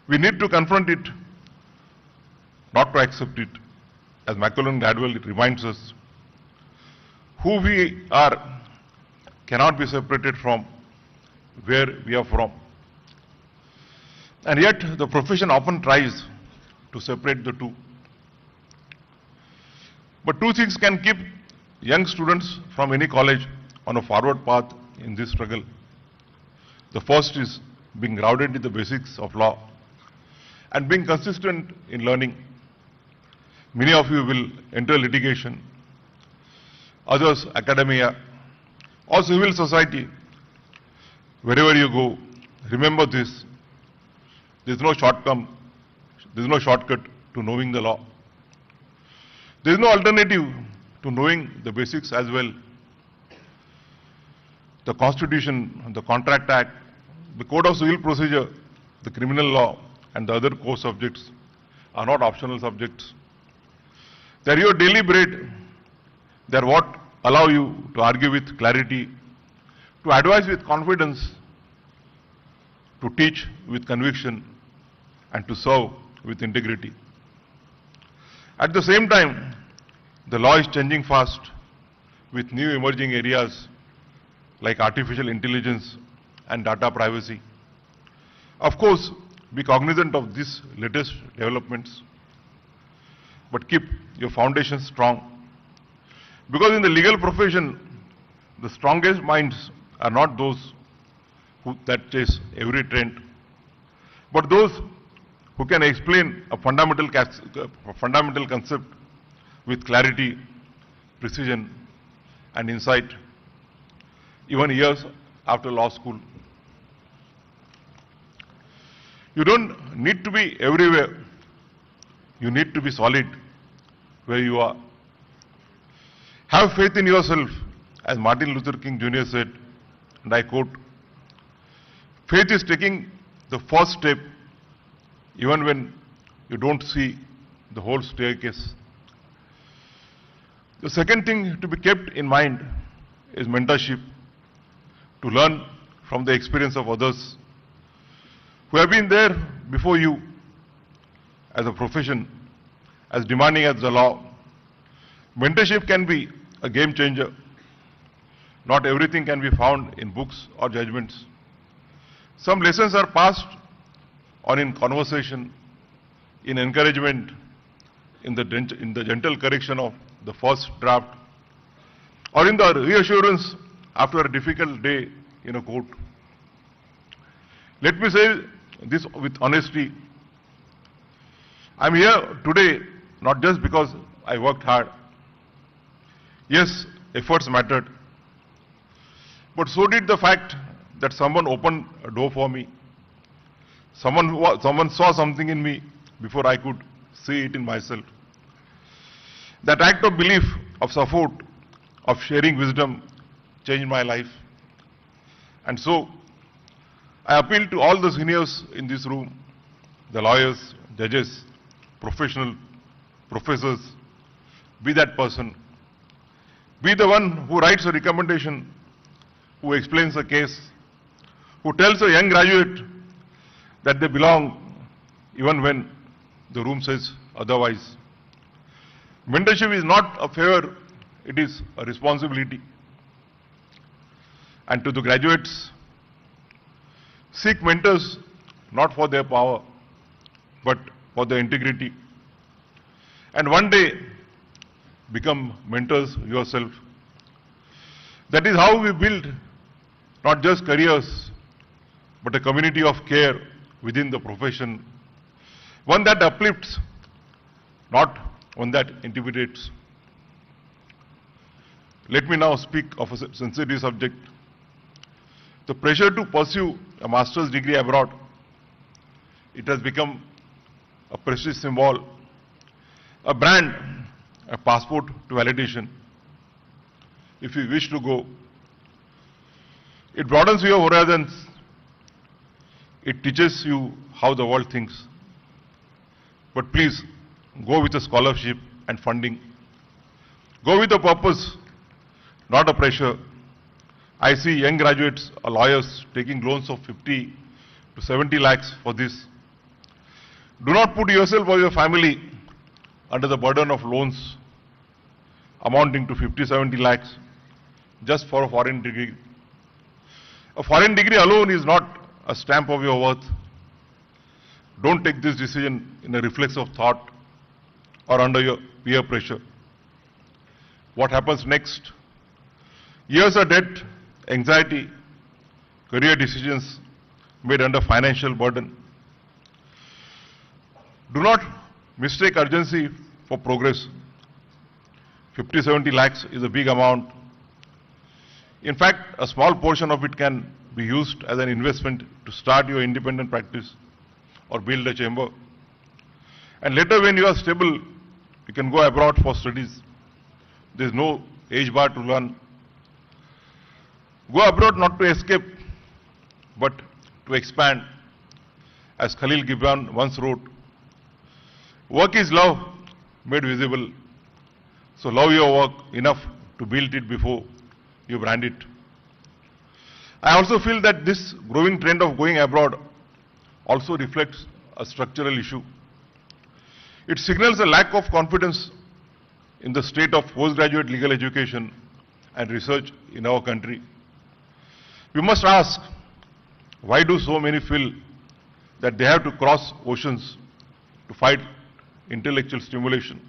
We need to confront it, not to accept it. As Macaulay Gladwell, it reminds us, who we are cannot be separated from where we are from. And yet, the profession often tries to separate the two. But two things can keep young students from any college on a forward path in this struggle. The first is being grounded in the basics of law and being consistent in learning. Many of you will enter litigation, others academia or civil society. Wherever you go, remember this. There is no shortcut to knowing the law. There is no alternative to knowing the basics as well. The Constitution, the Contract Act, the Code of Civil Procedure, the criminal law and the other core subjects are not optional subjects. They are your daily bread. They are what allow you to argue with clarity, to advise with confidence, to teach with conviction and to serve with integrity. At the same time, the law is changing fast with new emerging areas like artificial intelligence and data privacy. Of course, be cognizant of these latest developments, but keep your foundation strong. Because in the legal profession, the strongest minds are not those that chase every trend, but those who can explain a fundamental concept with clarity, precision and insight, even years after law school. You don't need to be everywhere. You need to be solid where you are. Have faith in yourself, as Martin Luther King Jr. said, and I quote, faith is taking the first step even when you don't see the whole staircase. The second thing to be kept in mind is mentorship, to learn from the experience of others who have been there before you as a profession, as demanding as the law. Mentorship can be a game changer. Not everything can be found in books or judgments. Some lessons are passed on in conversation, in encouragement, in the gentle correction of the first draft, or in the reassurance after a difficult day in a court. Let me say this with honesty. I am here today not just because I worked hard. Yes, efforts mattered, but so did the fact that someone opened a door for me. Someone saw something in me before I could see it in myself. That act of belief, of support, of sharing wisdom changed my life. And so, I appeal to all the seniors in this room, the lawyers, judges, professors, be that person. Be the one who writes a recommendation, who explains a case, who tells a young graduate that they belong even when the room says otherwise. Mentorship is not a favor, it is a responsibility. And to the graduates, seek mentors not for their power, but for their integrity. And one day, become mentors yourself. That is how we build not just careers, but a community of care within the profession. One that uplifts, not one that intimidates. Let me now speak of a sensitive subject. The pressure to pursue a master's degree abroad. It has become a prestige symbol, a brand, a passport to validation. If you wish to go, it broadens your horizons. It teaches you how the world thinks. But please, go with a scholarship and funding. Go with a purpose, not a pressure. I see young graduates or lawyers taking loans of 50 to 70 lakhs for this. Do not put yourself or your family under the burden of loans amounting to 50-70 lakhs just for a foreign degree. A foreign degree alone is not a stamp of your worth. Don't take this decision in a reflex of thought or under your peer pressure. What happens next? Years of debt, anxiety, career decisions made under financial burden. Do not mistake urgency for progress. 50-70 lakhs is a big amount. In fact, a small portion of it can be used as an investment to start your independent practice or build a chamber. And later, when you are stable, you can go abroad for studies. There is no age bar to learn. Go abroad not to escape, but to expand. As Khalil Gibran once wrote, work is love made visible. So love your work enough to build it before you brand it. I also feel that this growing trend of going abroad also reflects a structural issue. It signals a lack of confidence in the state of postgraduate legal education and research in our country. We must ask, why do so many feel that they have to cross oceans to fight intellectual stimulation?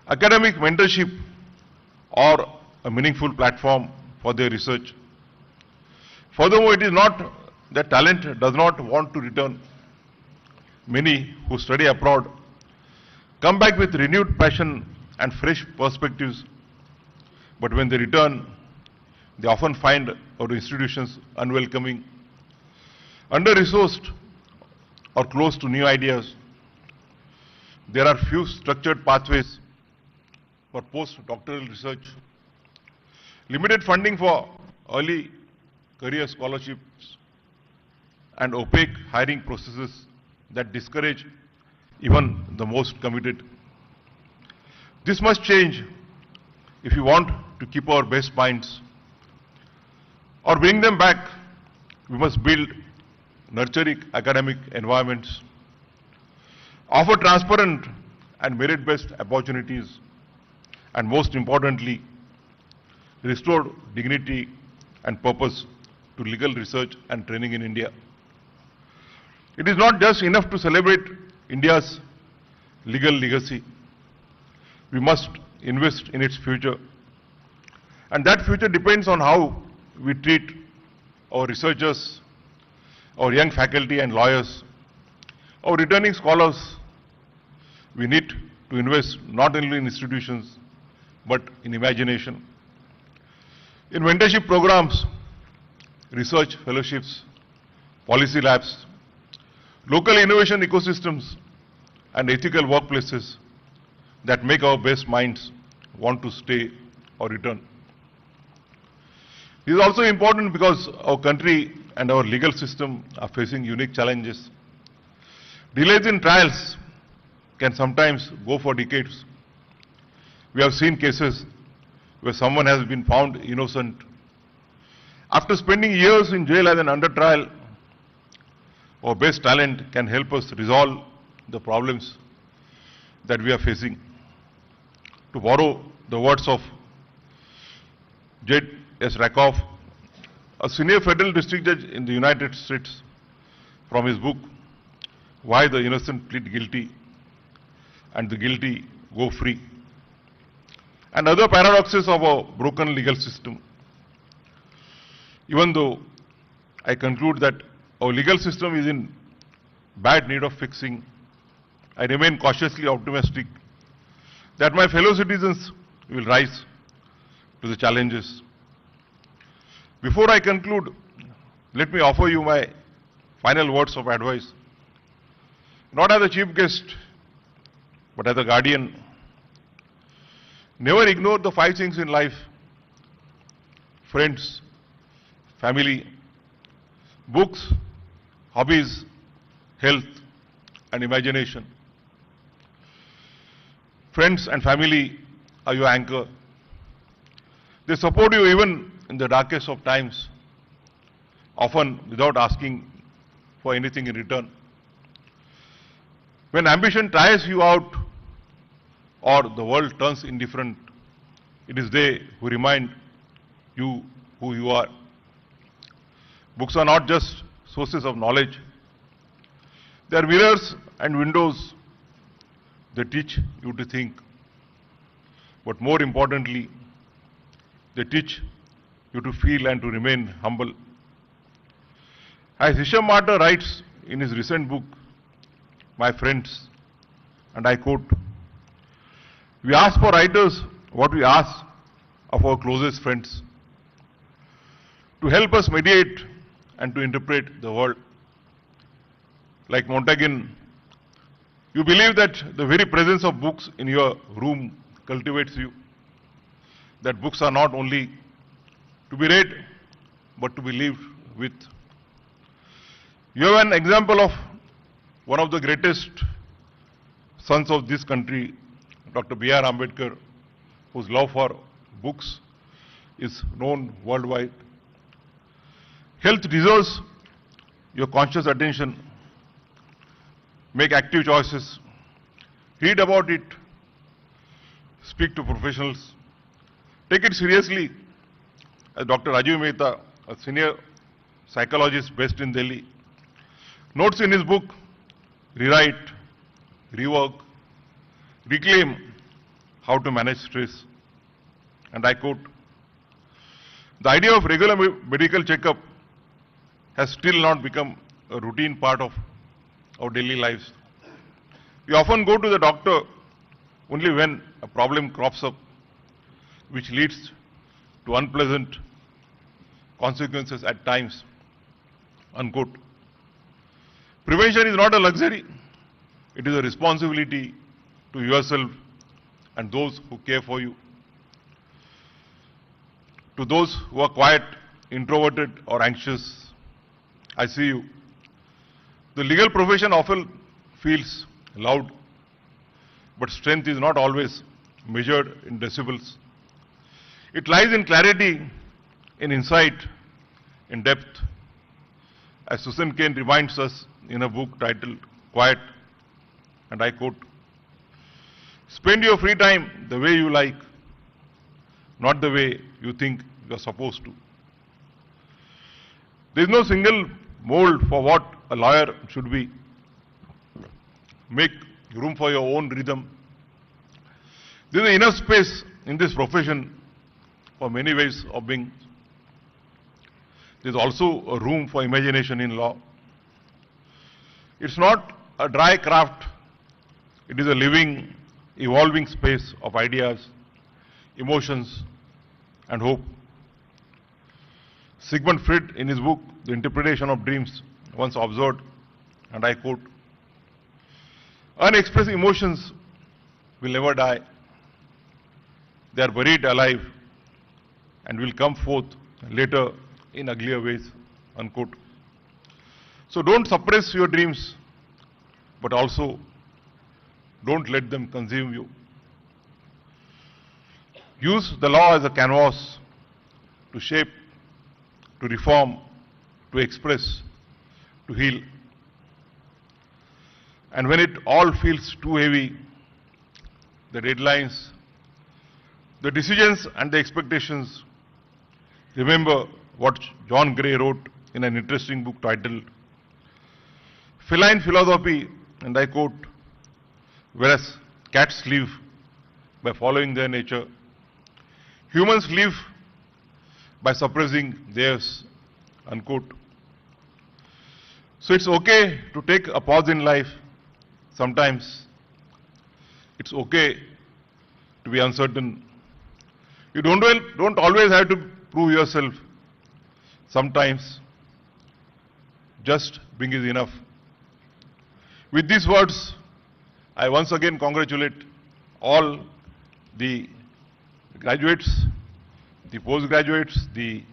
Academic mentorship or a meaningful platform for their research. Furthermore, it is not that talent does not want to return. Many who study abroad come back with renewed passion and fresh perspectives, but when they return, they often find our institutions unwelcoming, under-resourced, or close to new ideas. There are few structured pathways for post-doctoral research, limited funding for early career scholarships, and opaque hiring processes that discourage even the most committed. This must change if we want to keep our best minds or bring them back. We must build nurturing academic environments, offer transparent and merit-based opportunities, and most importantly, restore dignity and purpose to legal research and training in India. It is not just enough to celebrate India's legal legacy. We must invest in its future. And that future depends on how we treat our researchers, our young faculty and lawyers, our returning scholars. We need to invest not only in institutions, but in imagination. In mentorship programs, research fellowships, policy labs, local innovation ecosystems and ethical workplaces that make our best minds want to stay or return. This is also important because our country and our legal system are facing unique challenges. Delays in trials can sometimes go for decades. We have seen cases where someone has been found innocent. After spending years in jail as an under trial, our best talent can help us resolve the problems that we are facing. To borrow the words of J.S. Rakoff, a senior federal district judge in the United States, from his book, Why the Innocent Plead Guilty and the Guilty Go Free, and other paradoxes of our broken legal system. Even though I conclude that our legal system is in bad need of fixing, I remain cautiously optimistic that my fellow citizens will rise to the challenges. Before I conclude, let me offer you my final words of advice, not as a chief guest, but as a guardian. Never ignore the 5 things in life: friends, family, books, hobbies, health, and imagination. Friends and family are your anchor. They support you even in the darkest of times, often without asking for anything in return. When ambition tires you out or the world turns indifferent, it is they who remind you who you are. Books are not just sources of knowledge. They are mirrors and windows. They teach you to think. But more importantly, they teach you to feel and to remain humble. As Hisham Martyr writes in his recent book, My Friends, and I quote, "We ask for writers what we ask of our closest friends, to help us mediate and to interpret the world." Like Montaigne, you believe that the very presence of books in your room cultivates you, that books are not only to be read, but to be lived with. You have an example of one of the greatest sons of this country, Dr. B.R. Ambedkar, whose love for books is known worldwide. Health deserves your conscious attention. Make active choices. Read about it. Speak to professionals. Take it seriously. As Dr. Rajiv Mehta, a senior psychologist based in Delhi, notes in his book, Rewrite, Rework, Reclaim, How to Manage Stress. And I quote, "The idea of regular medical checkup has still not become a routine part of our daily lives. We often go to the doctor only when a problem crops up, which leads to unpleasant consequences at times." Unquote. Prevention is not a luxury. It is a responsibility to yourself and those who care for you. To those who are quiet, introverted, or anxious, I see you. The legal profession often feels loud, but strength is not always measured in decibels. It lies in clarity, in insight, in depth. As Susan Cain reminds us in a book titled Quiet, and I quote, "Spend your free time the way you like, not the way you think you are supposed to." There is no single mold for what a lawyer should be. Make room for your own rhythm. There is enough space in this profession for many ways of being. There is also a room for imagination in law. It's not a dry craft. It is a living, evolving space of ideas, emotions, and hope. Sigmund Freud, in his book, The Interpretation of Dreams, once observed, and I quote, "Unexpressed emotions will never die. They are buried alive and will come forth later in uglier ways," unquote. So don't suppress your dreams, but also don't let them consume you. Use the law as a canvas to shape, to reform, to express, to heal. And when it all feels too heavy, the deadlines, the decisions and the expectations, remember what John Gray wrote in an interesting book titled Feline Philosophy, and I quote, "Whereas cats live by following their nature, humans live by suppressing theirs," unquote. So it's okay to take a pause in life sometimes. It's okay to be uncertain. You don't always have to prove yourself. Sometimes just being is enough. With these words, I once again congratulate all the graduates, the postgraduates, the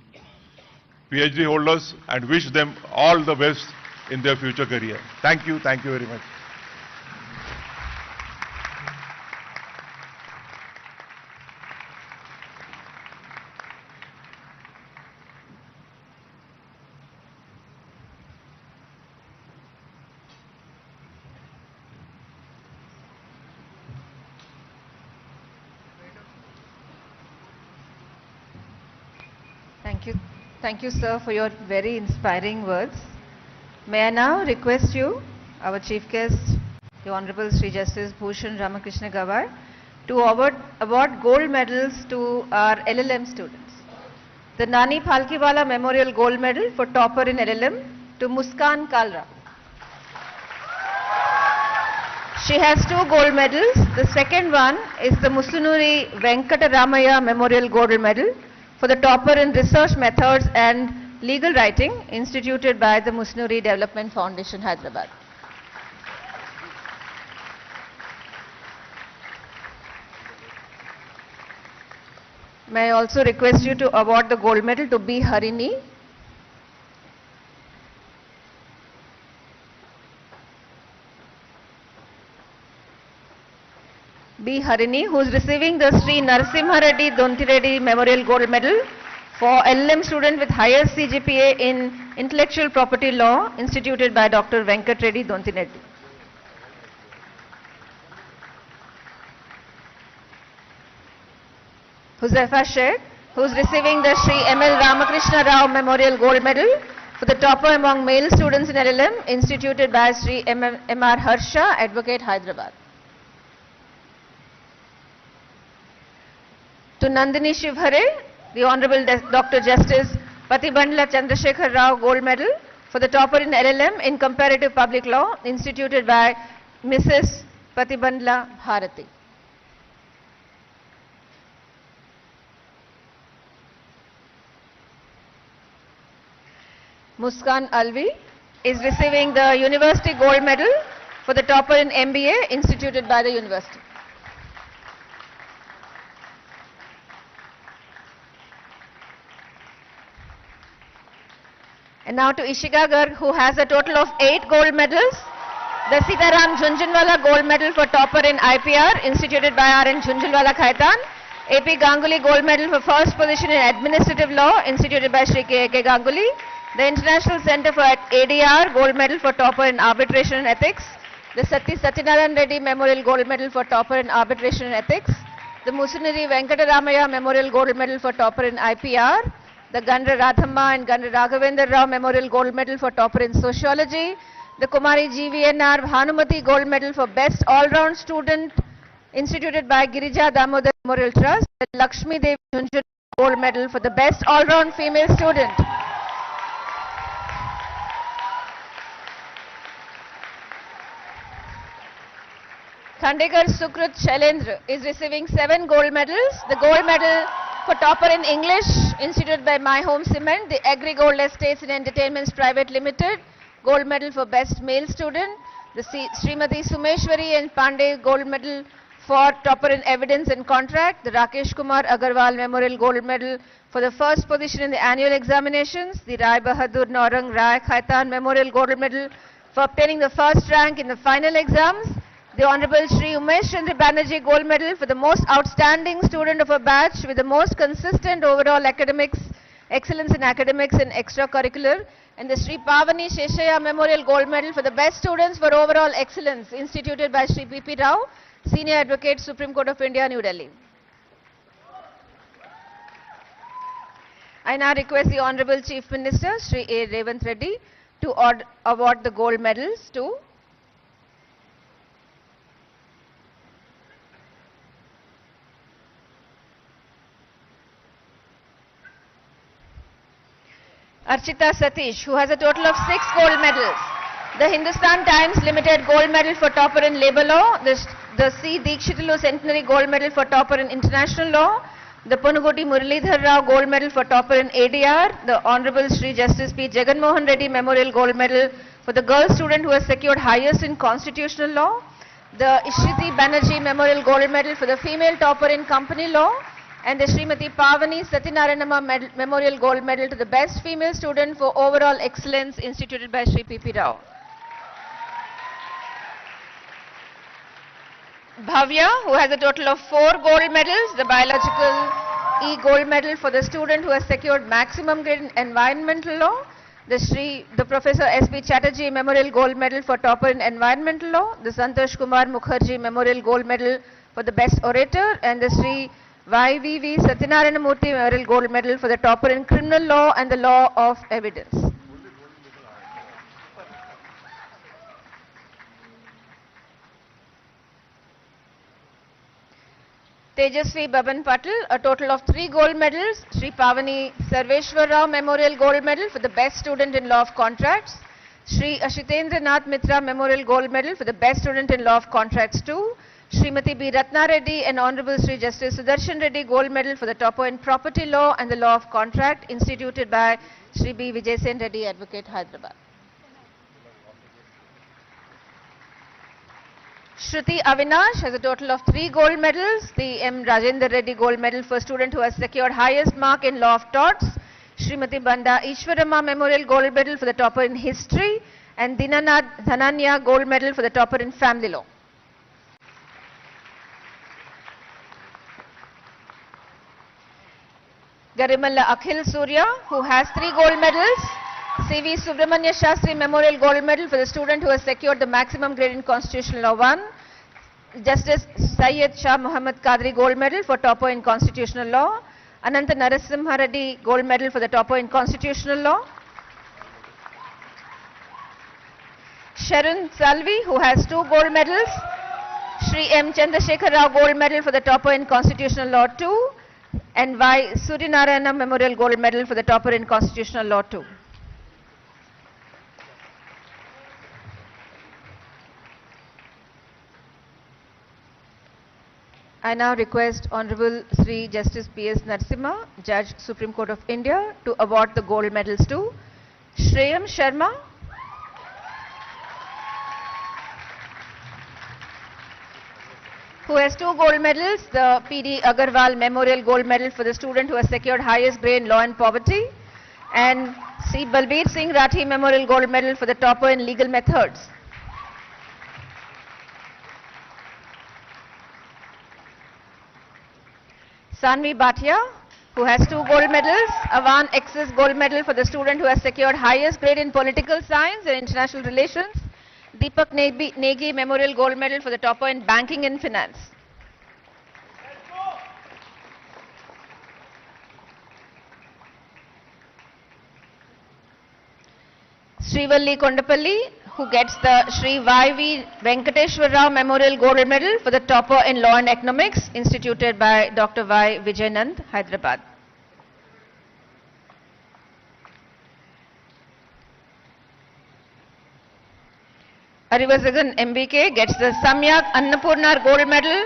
PhD holders, and wish them all the best in their future career. Thank you very much. Thank you, sir, for your very inspiring words. May I now request you, our Chief Guest, the Honorable Sri Justice Bhushan Ramakrishna Gawai, to award gold medals to our LLM students. The Nani Phalkiwala Memorial Gold Medal for topper in LLM to Muskan Kalra. She has 2 gold medals. The second one is the Musunuri Venkataramaya Memorial Gold Medal for the topper in research methods and legal writing, instituted by the Musunuri Development Foundation, Hyderabad. May I also request you to award the gold medal to B. Harini. B. Harini, who is receiving the Sri Narasimha Reddy Dontireddy Memorial Gold Medal for LLM student with highest CGPA in Intellectual Property Law, instituted by Dr. Venkat Reddy Dontireddy. Huzaifa Sheikh, who is receiving the Sri M.L. Ramakrishna Rao Memorial Gold Medal for the topper among male students in LLM, instituted by Sri M.R. Harsha, Advocate, Hyderabad. To Nandini Shivhare, the Honorable Dr. Justice Patibandla Chandrasekhar Rao Gold Medal for the topper in LLM in Comparative Public Law, instituted by Mrs. Patibandla Bharati. Muskan Alvi is receiving the University Gold Medal for the topper in MBA, instituted by the University. And now to Ishika Garg, who has a total of 8 gold medals. The Sitaram Jhunjhunwala Gold Medal for topper in IPR, instituted by R.N. Jhunjhunwala Khaitan. A.P. Ganguly Gold Medal for first position in Administrative Law, instituted by Sri K.A.K. Ganguly. The International Center for ADR Gold Medal for topper in Arbitration and Ethics. The Satyanarayan Reddy Memorial Gold Medal for topper in Arbitration and Ethics. The Musunuri Venkataramaya Memorial Gold Medal for topper in IPR. The Gandra Radhamma and Gandra Raghavendra Rao Memorial Gold Medal for topper in Sociology. The Kumari GVNR Bhanumati Gold Medal for Best All-Round Student, instituted by Girija Damodar Memorial Trust. The Lakshmi Devi Jhunjhunwala Gold Medal for the Best All-Round Female Student. Khandekar Sukrut Shailendra is receiving 7 gold medals. The gold medal for topper in English, instituted by My Home Cement, the Agri Gold Estates and Entertainments Private Limited, gold medal for best male student. The Srimati Sumeshwari and Pandey gold medal for topper in evidence and contract. The Rakesh Kumar Agarwal Memorial Gold Medal for the first position in the annual examinations. The Rai Bahadur Naurang Rai Khaitan Memorial Gold Medal for obtaining the first rank in the final exams. The Honorable Shri Umesh Chandra Banerjee Gold Medal for the most outstanding student of a batch with the most consistent overall academics, excellence in academics and extracurricular. And the Shri Pavani Sheshaya Memorial Gold Medal for the best students for overall excellence, instituted by Shri P.P. Rao, Senior Advocate, Supreme Court of India, New Delhi. I now request the Honorable Chief Minister, Shri A. Revanth Reddy, to award the gold medals to Archita Satish, who has a total of 6 gold medals. The Hindustan Times Limited Gold Medal for topper in Labour Law. The C. Dikshitulu Centenary Gold Medal for topper in International Law. The Punugoti Muralidhar Rao Gold Medal for topper in ADR. The Honorable Shri Justice P. Jagan Mohan Reddy Memorial Gold Medal for the girl student who has secured highest in Constitutional Law. The Ishriti Banerjee Memorial Gold Medal for the female topper in Company Law. And the Srimati Pavani Satyanarayanama Memorial Gold Medal to the best female student for overall excellence, instituted by Shri P.P. Rao. Bhavya, who has a total of 4 gold medals, the Biological E Gold Medal for the student who has secured maximum grade in Environmental Law, the Professor S.P. Chatterjee Memorial Gold Medal for topper in Environmental Law, the Santosh Kumar Mukherjee Memorial Gold Medal for the best orator, and the Sri YVV Satyanarayana Murthy Memorial Gold Medal for the topper in Criminal Law and the Law of Evidence. Tejasvi Baban Patil, a total of 3 gold medals. Sri Pavani Sarveshwar Rao Memorial Gold Medal for the best student in Law of Contracts. Sri Ashitendra Nath Mitra Memorial Gold Medal for the best student in Law of Contracts 2. Srimati B. Ratna Reddy and Honorable Sri Justice Sudarshan Reddy Gold Medal for the topper in Property Law and the Law of Contract, instituted by Sri B. Vijay Sen Reddy, Advocate, Hyderabad. Shruti Avinash has a total of 3 gold medals. The M. Rajendra Reddy Gold Medal for student who has secured highest mark in Law of Torts. Srimati Banda Ishwarama Memorial Gold Medal for the topper in History. And Dinanath Dhananya Gold Medal for the topper in Family Law. Garimalla Akhil Surya, who has 3 gold medals. C.V. Subramanya Shastri Memorial Gold Medal for the student who has secured the maximum grade in Constitutional Law 1. Justice Syed Shah Muhammad Qadri Gold Medal for topper in Constitutional Law. Ananta Narasimha Reddy Gold Medal for the topper in Constitutional Law. Sharon Salvi, who has 2 gold medals. Shri M. Chandrasekhar Rao Gold Medal for the topper in Constitutional Law 2. And Y. Suryanarayana Memorial Gold Medal for the topper in Constitutional Law 2. I now request Honorable Sri Justice P.S. Narasimha, Judge, Supreme Court of India, to award the gold medals to Shreyam Sharma, who has 2 gold medals, the P.D. Agarwal Memorial Gold Medal for the student who has secured highest grade in Law and Poverty, and C. Balbir Singh Rathi Memorial Gold Medal for the topper in Legal Methods. Sanvi Bhatia, who has 2 gold medals, Avan Excess Gold Medal for the student who has secured highest grade in Political Science and International Relations. Deepak Negi Memorial Gold Medal for the topper in Banking and Finance. Srivalli Kondapalli, who gets the Sri Y.V. Venkateshwar Rao Memorial Gold Medal for the topper in Law and Economics, instituted by Dr. Y. Vijayanand, Hyderabad. Arivasagan MBK gets the Samyak Annapurnar Gold Medal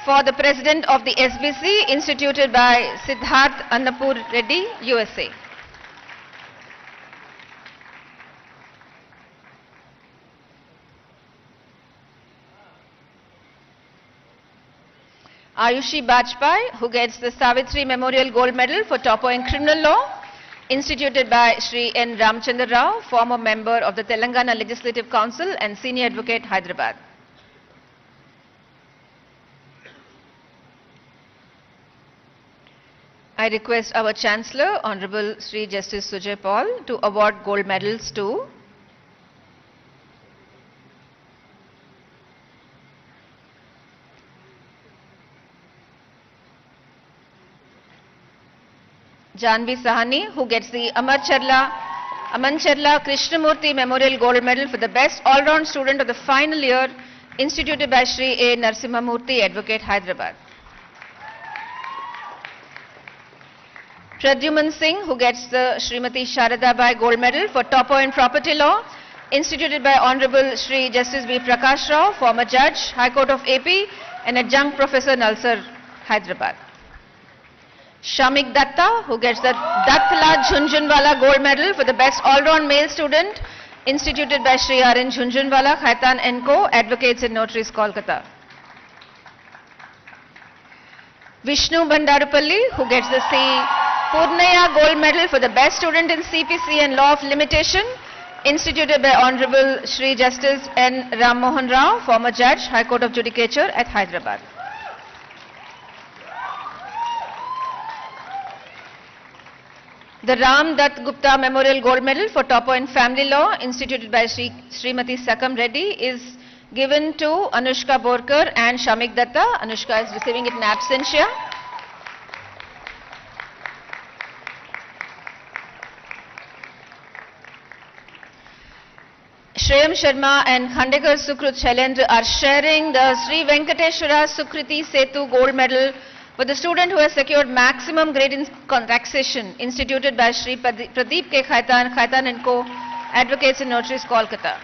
for the President of the SBC, instituted by Siddharth Annapur Reddy, USA. Ayushi Bajpai, who gets the Savitri Memorial Gold Medal for topper in criminal law, instituted by Shri N. Ramchandra Rao, former member of the Telangana Legislative Council and senior advocate, Hyderabad. I request our Chancellor, Honorable Sri Justice Sujay Paul, to award gold medals to Janvi Sahani, who gets the Aman Charla Krishnamurthy Memorial Gold Medal for the best all-round student of the final year, instituted by Shri A. Narsimhamurthy, Advocate, Hyderabad. Pradyuman Singh, who gets the Srimati Sharada Bai Gold Medal for topper in property law, instituted by Honorable Shri Justice B. Prakash Rao, former judge, High Court of AP, and adjunct professor, Nalsar, Hyderabad. Shamik Datta, who gets the Dattla Jhunjhunwala Gold Medal for the best all-round male student, instituted by Shri R. N. Jhunjhunwala, Khaitan & Co., Advocates and Notaries, Kolkata. Vishnu Bandarupalli, who gets the C. Purnaya Gold Medal for the best student in CPC and Law of Limitation, instituted by Honorable Shri Justice N. Ram Mohan Rao, former judge, High Court of Judicature at Hyderabad. The Ram Dutt Gupta Memorial Gold Medal for topper in family law, instituted by Srimati Sakam Reddy, is given to Anushka Borkar and Shamik Datta. Anushka is receiving it in absentia. Shreyam Sharma and Khandekar Sukrut Shailendra are sharing the Sri Venkateshwara Sukriti Setu Gold Medal for the student who has secured maximum grade in taxation, instituted by Shri Pradeep K. Khaitan & Co., Advocates and Notaries, Kolkata.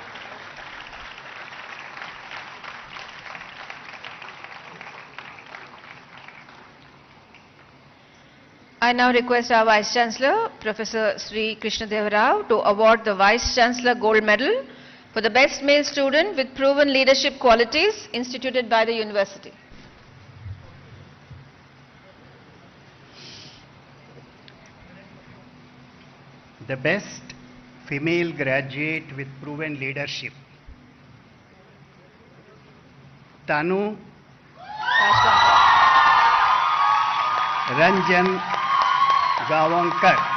I now request our Vice Chancellor, Professor Sri Krishna Deva Rao, to award the Vice Chancellor Gold Medal for the best male student with proven leadership qualities, instituted by the University. The best female graduate with proven leadership, Tanu Ranjan Gawankar.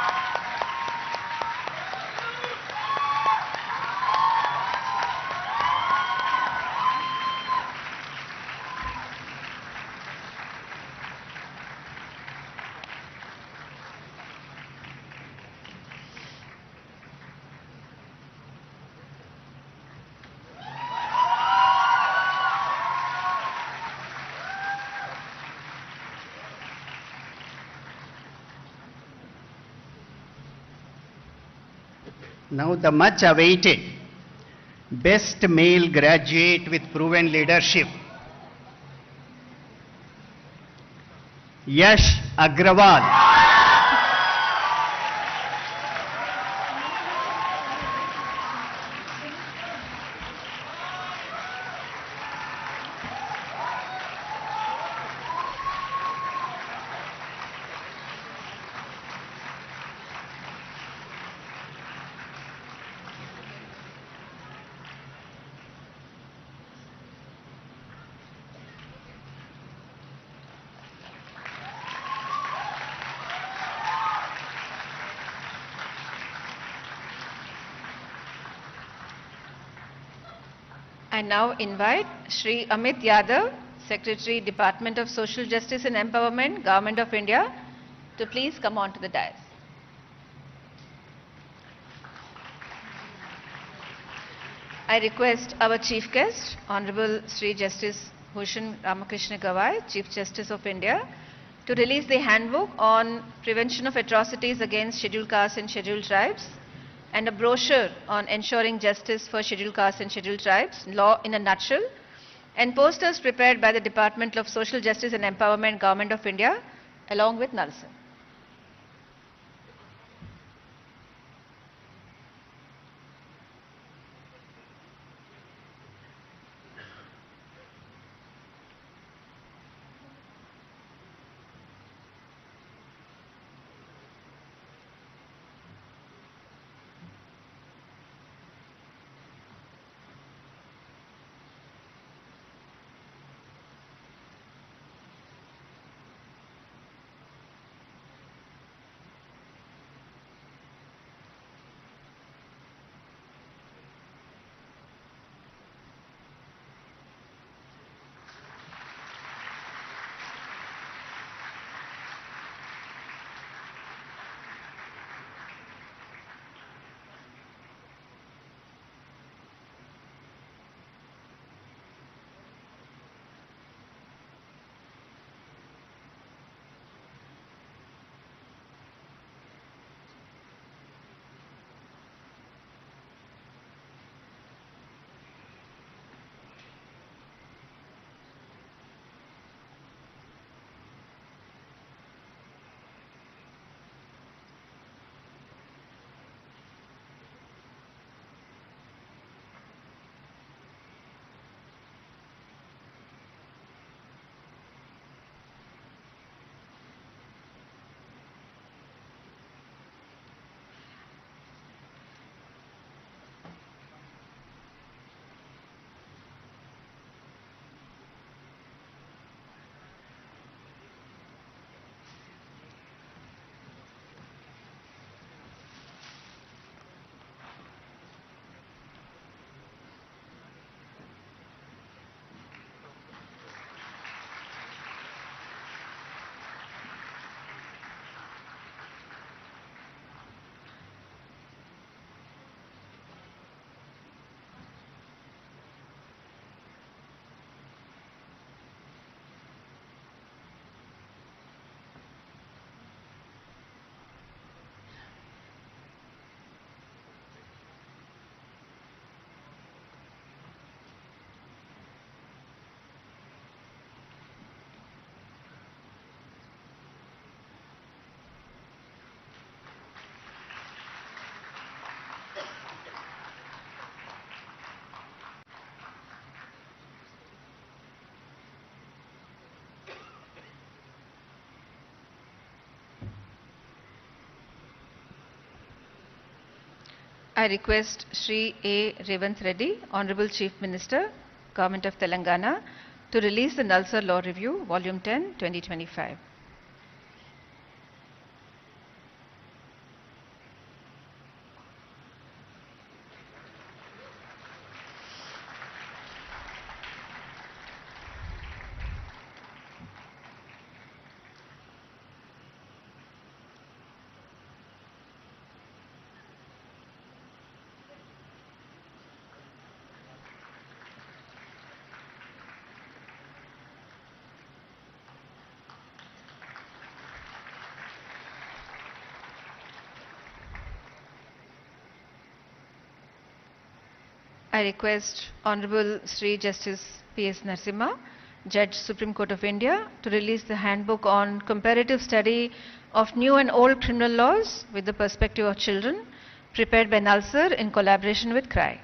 Now the much awaited best male graduate with proven leadership, Yash Agrawal. I now invite Shri Amit Yadav, Secretary, Department of Social Justice and Empowerment, Government of India, to please come on to the dais. I request our Chief Guest, Honorable Sri Justice Bhushan Ramakrishna Gawai, Chief Justice of India, to release the handbook on prevention of atrocities against scheduled castes and scheduled tribes, and a brochure on ensuring justice for scheduled castes and scheduled tribes, law in a nutshell, and posters prepared by the Department of Social Justice and Empowerment, Government of India, along with Nalsan. I request Shri A. Revanth Reddy, Honorable Chief Minister, Government of Telangana, to release the Nalsar Law Review, Volume 10, 2025. I request Honorable Sri Justice P.S. Narasimha, Judge Supreme Court of India, to release the handbook on comparative study of new and old criminal laws with the perspective of children, prepared by Nalsar in collaboration with CRI.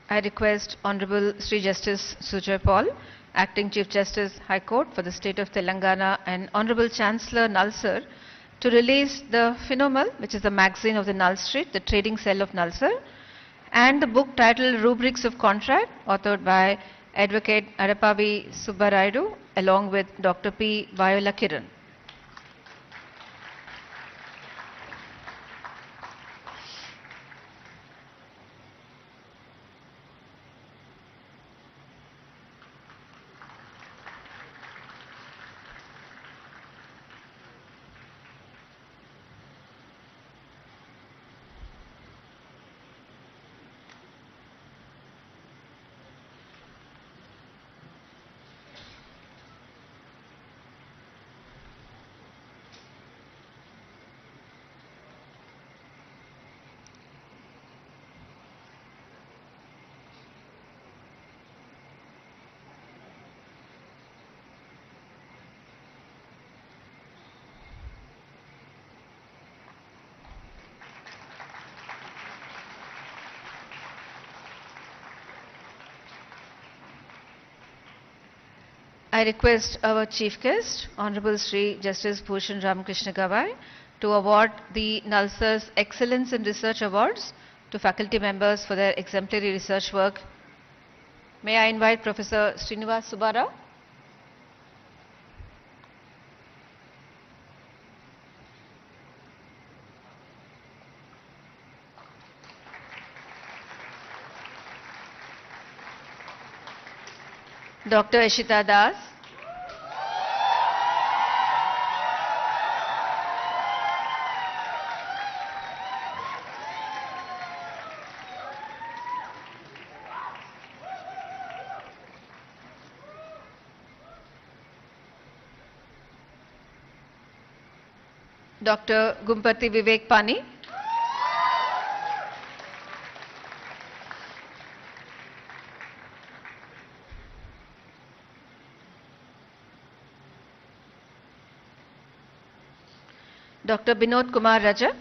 I request Honorable Sri Justice Sujoy Paul, Acting Chief Justice, High Court for the State of Telangana, and Honorable Chancellor Nalsar to release the Phenomal, which is the magazine of the Null Street, the trading cell of Nalsar, and the book titled Rubrics of Contract, authored by Advocate Arapavi Subbarayadu, along with Dr. P. Viola Kiran. I request our Chief Guest, Honorable Sri Justice Bhushan Ramakrishna Gawai, to award the Nalsar's Excellence in Research Awards to faculty members for their exemplary research work. May I invite Professor Srinivas Subbarao? Dr. Ishita Das, Dr. Gumpati Vivek Pani, Dr. Binod Kumar Raja,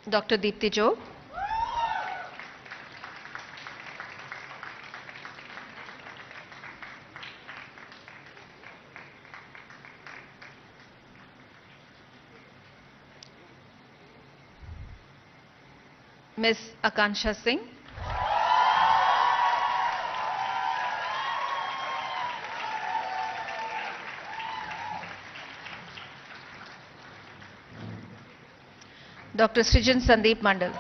Dr. Deepti Jog, Ms. Akansha Singh, Dr. Srijan Sandeep Mandal,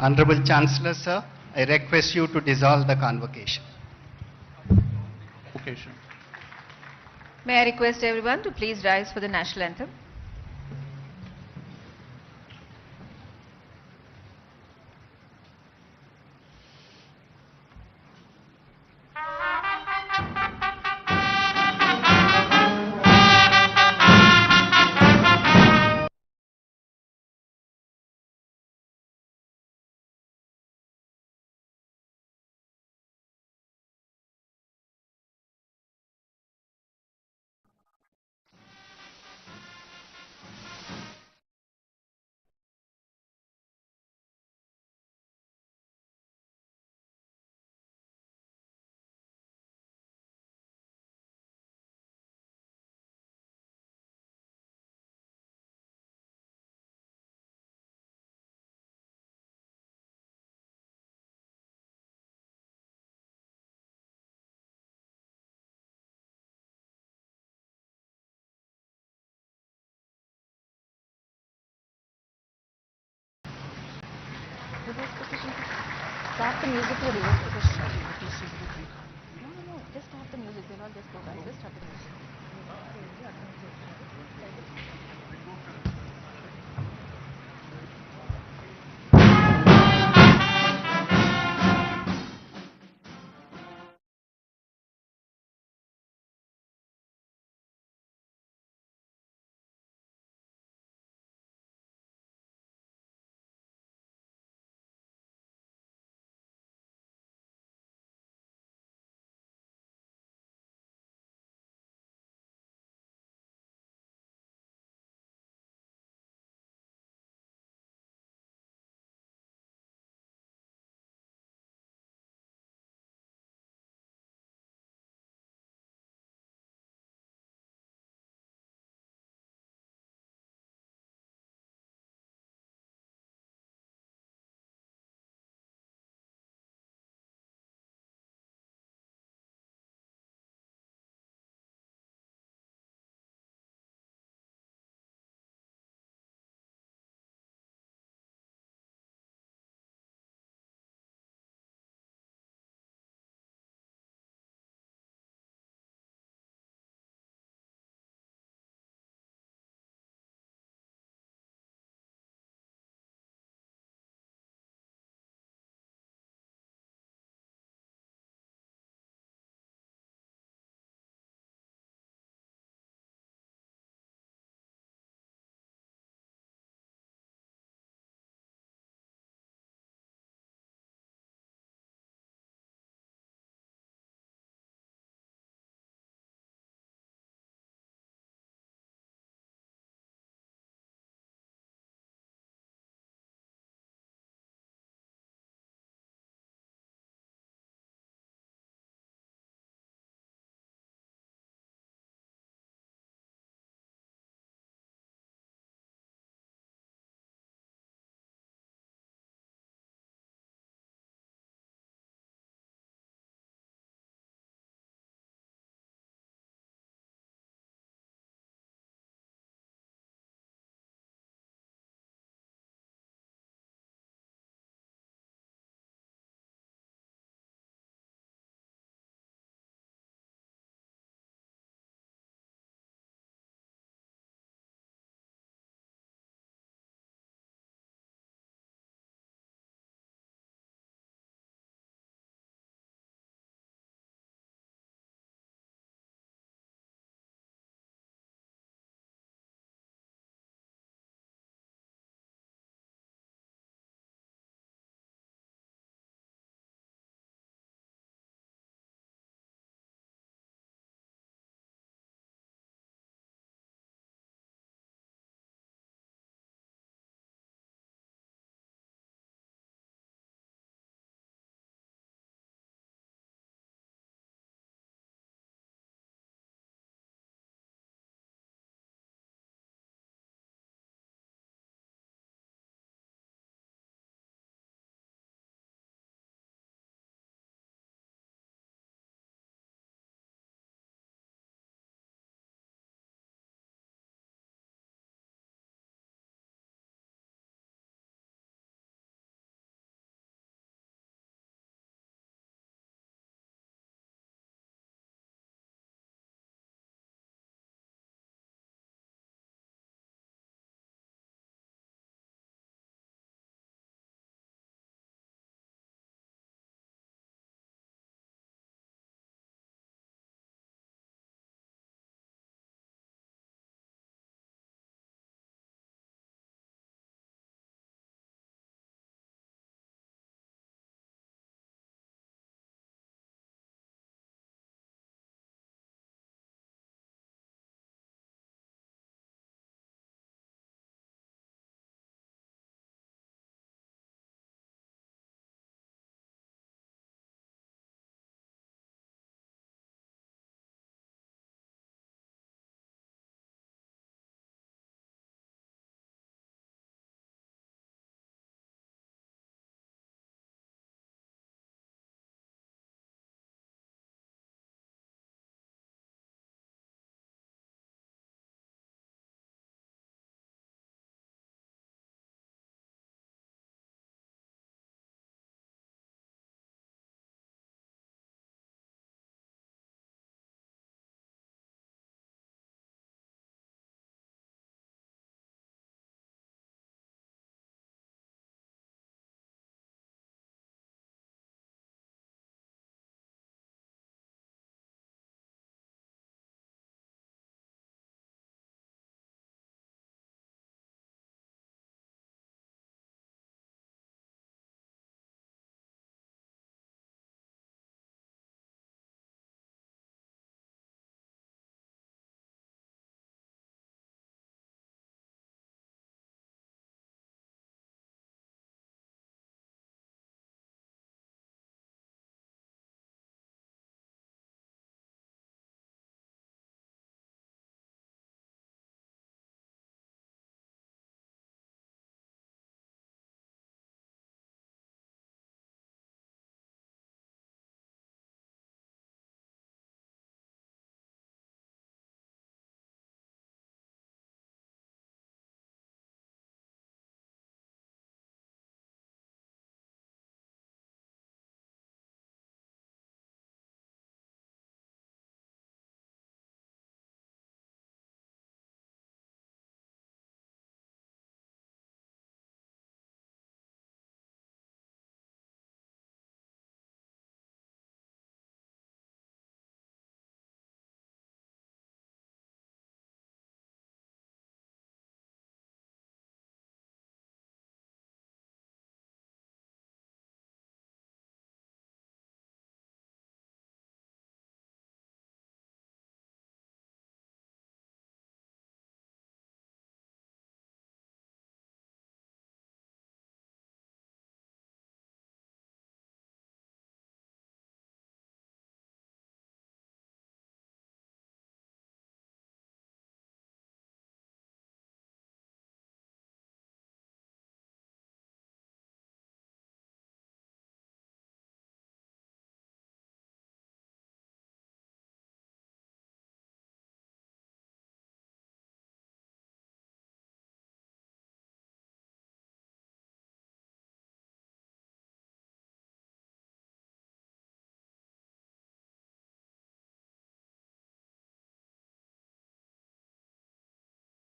Honorable Chancellor, sir, I request you to dissolve the convocation. Convocation. May I request everyone to please rise for the national anthem. Start the music for reverse position. No, just start the music. We'll all just go back. Just start the music.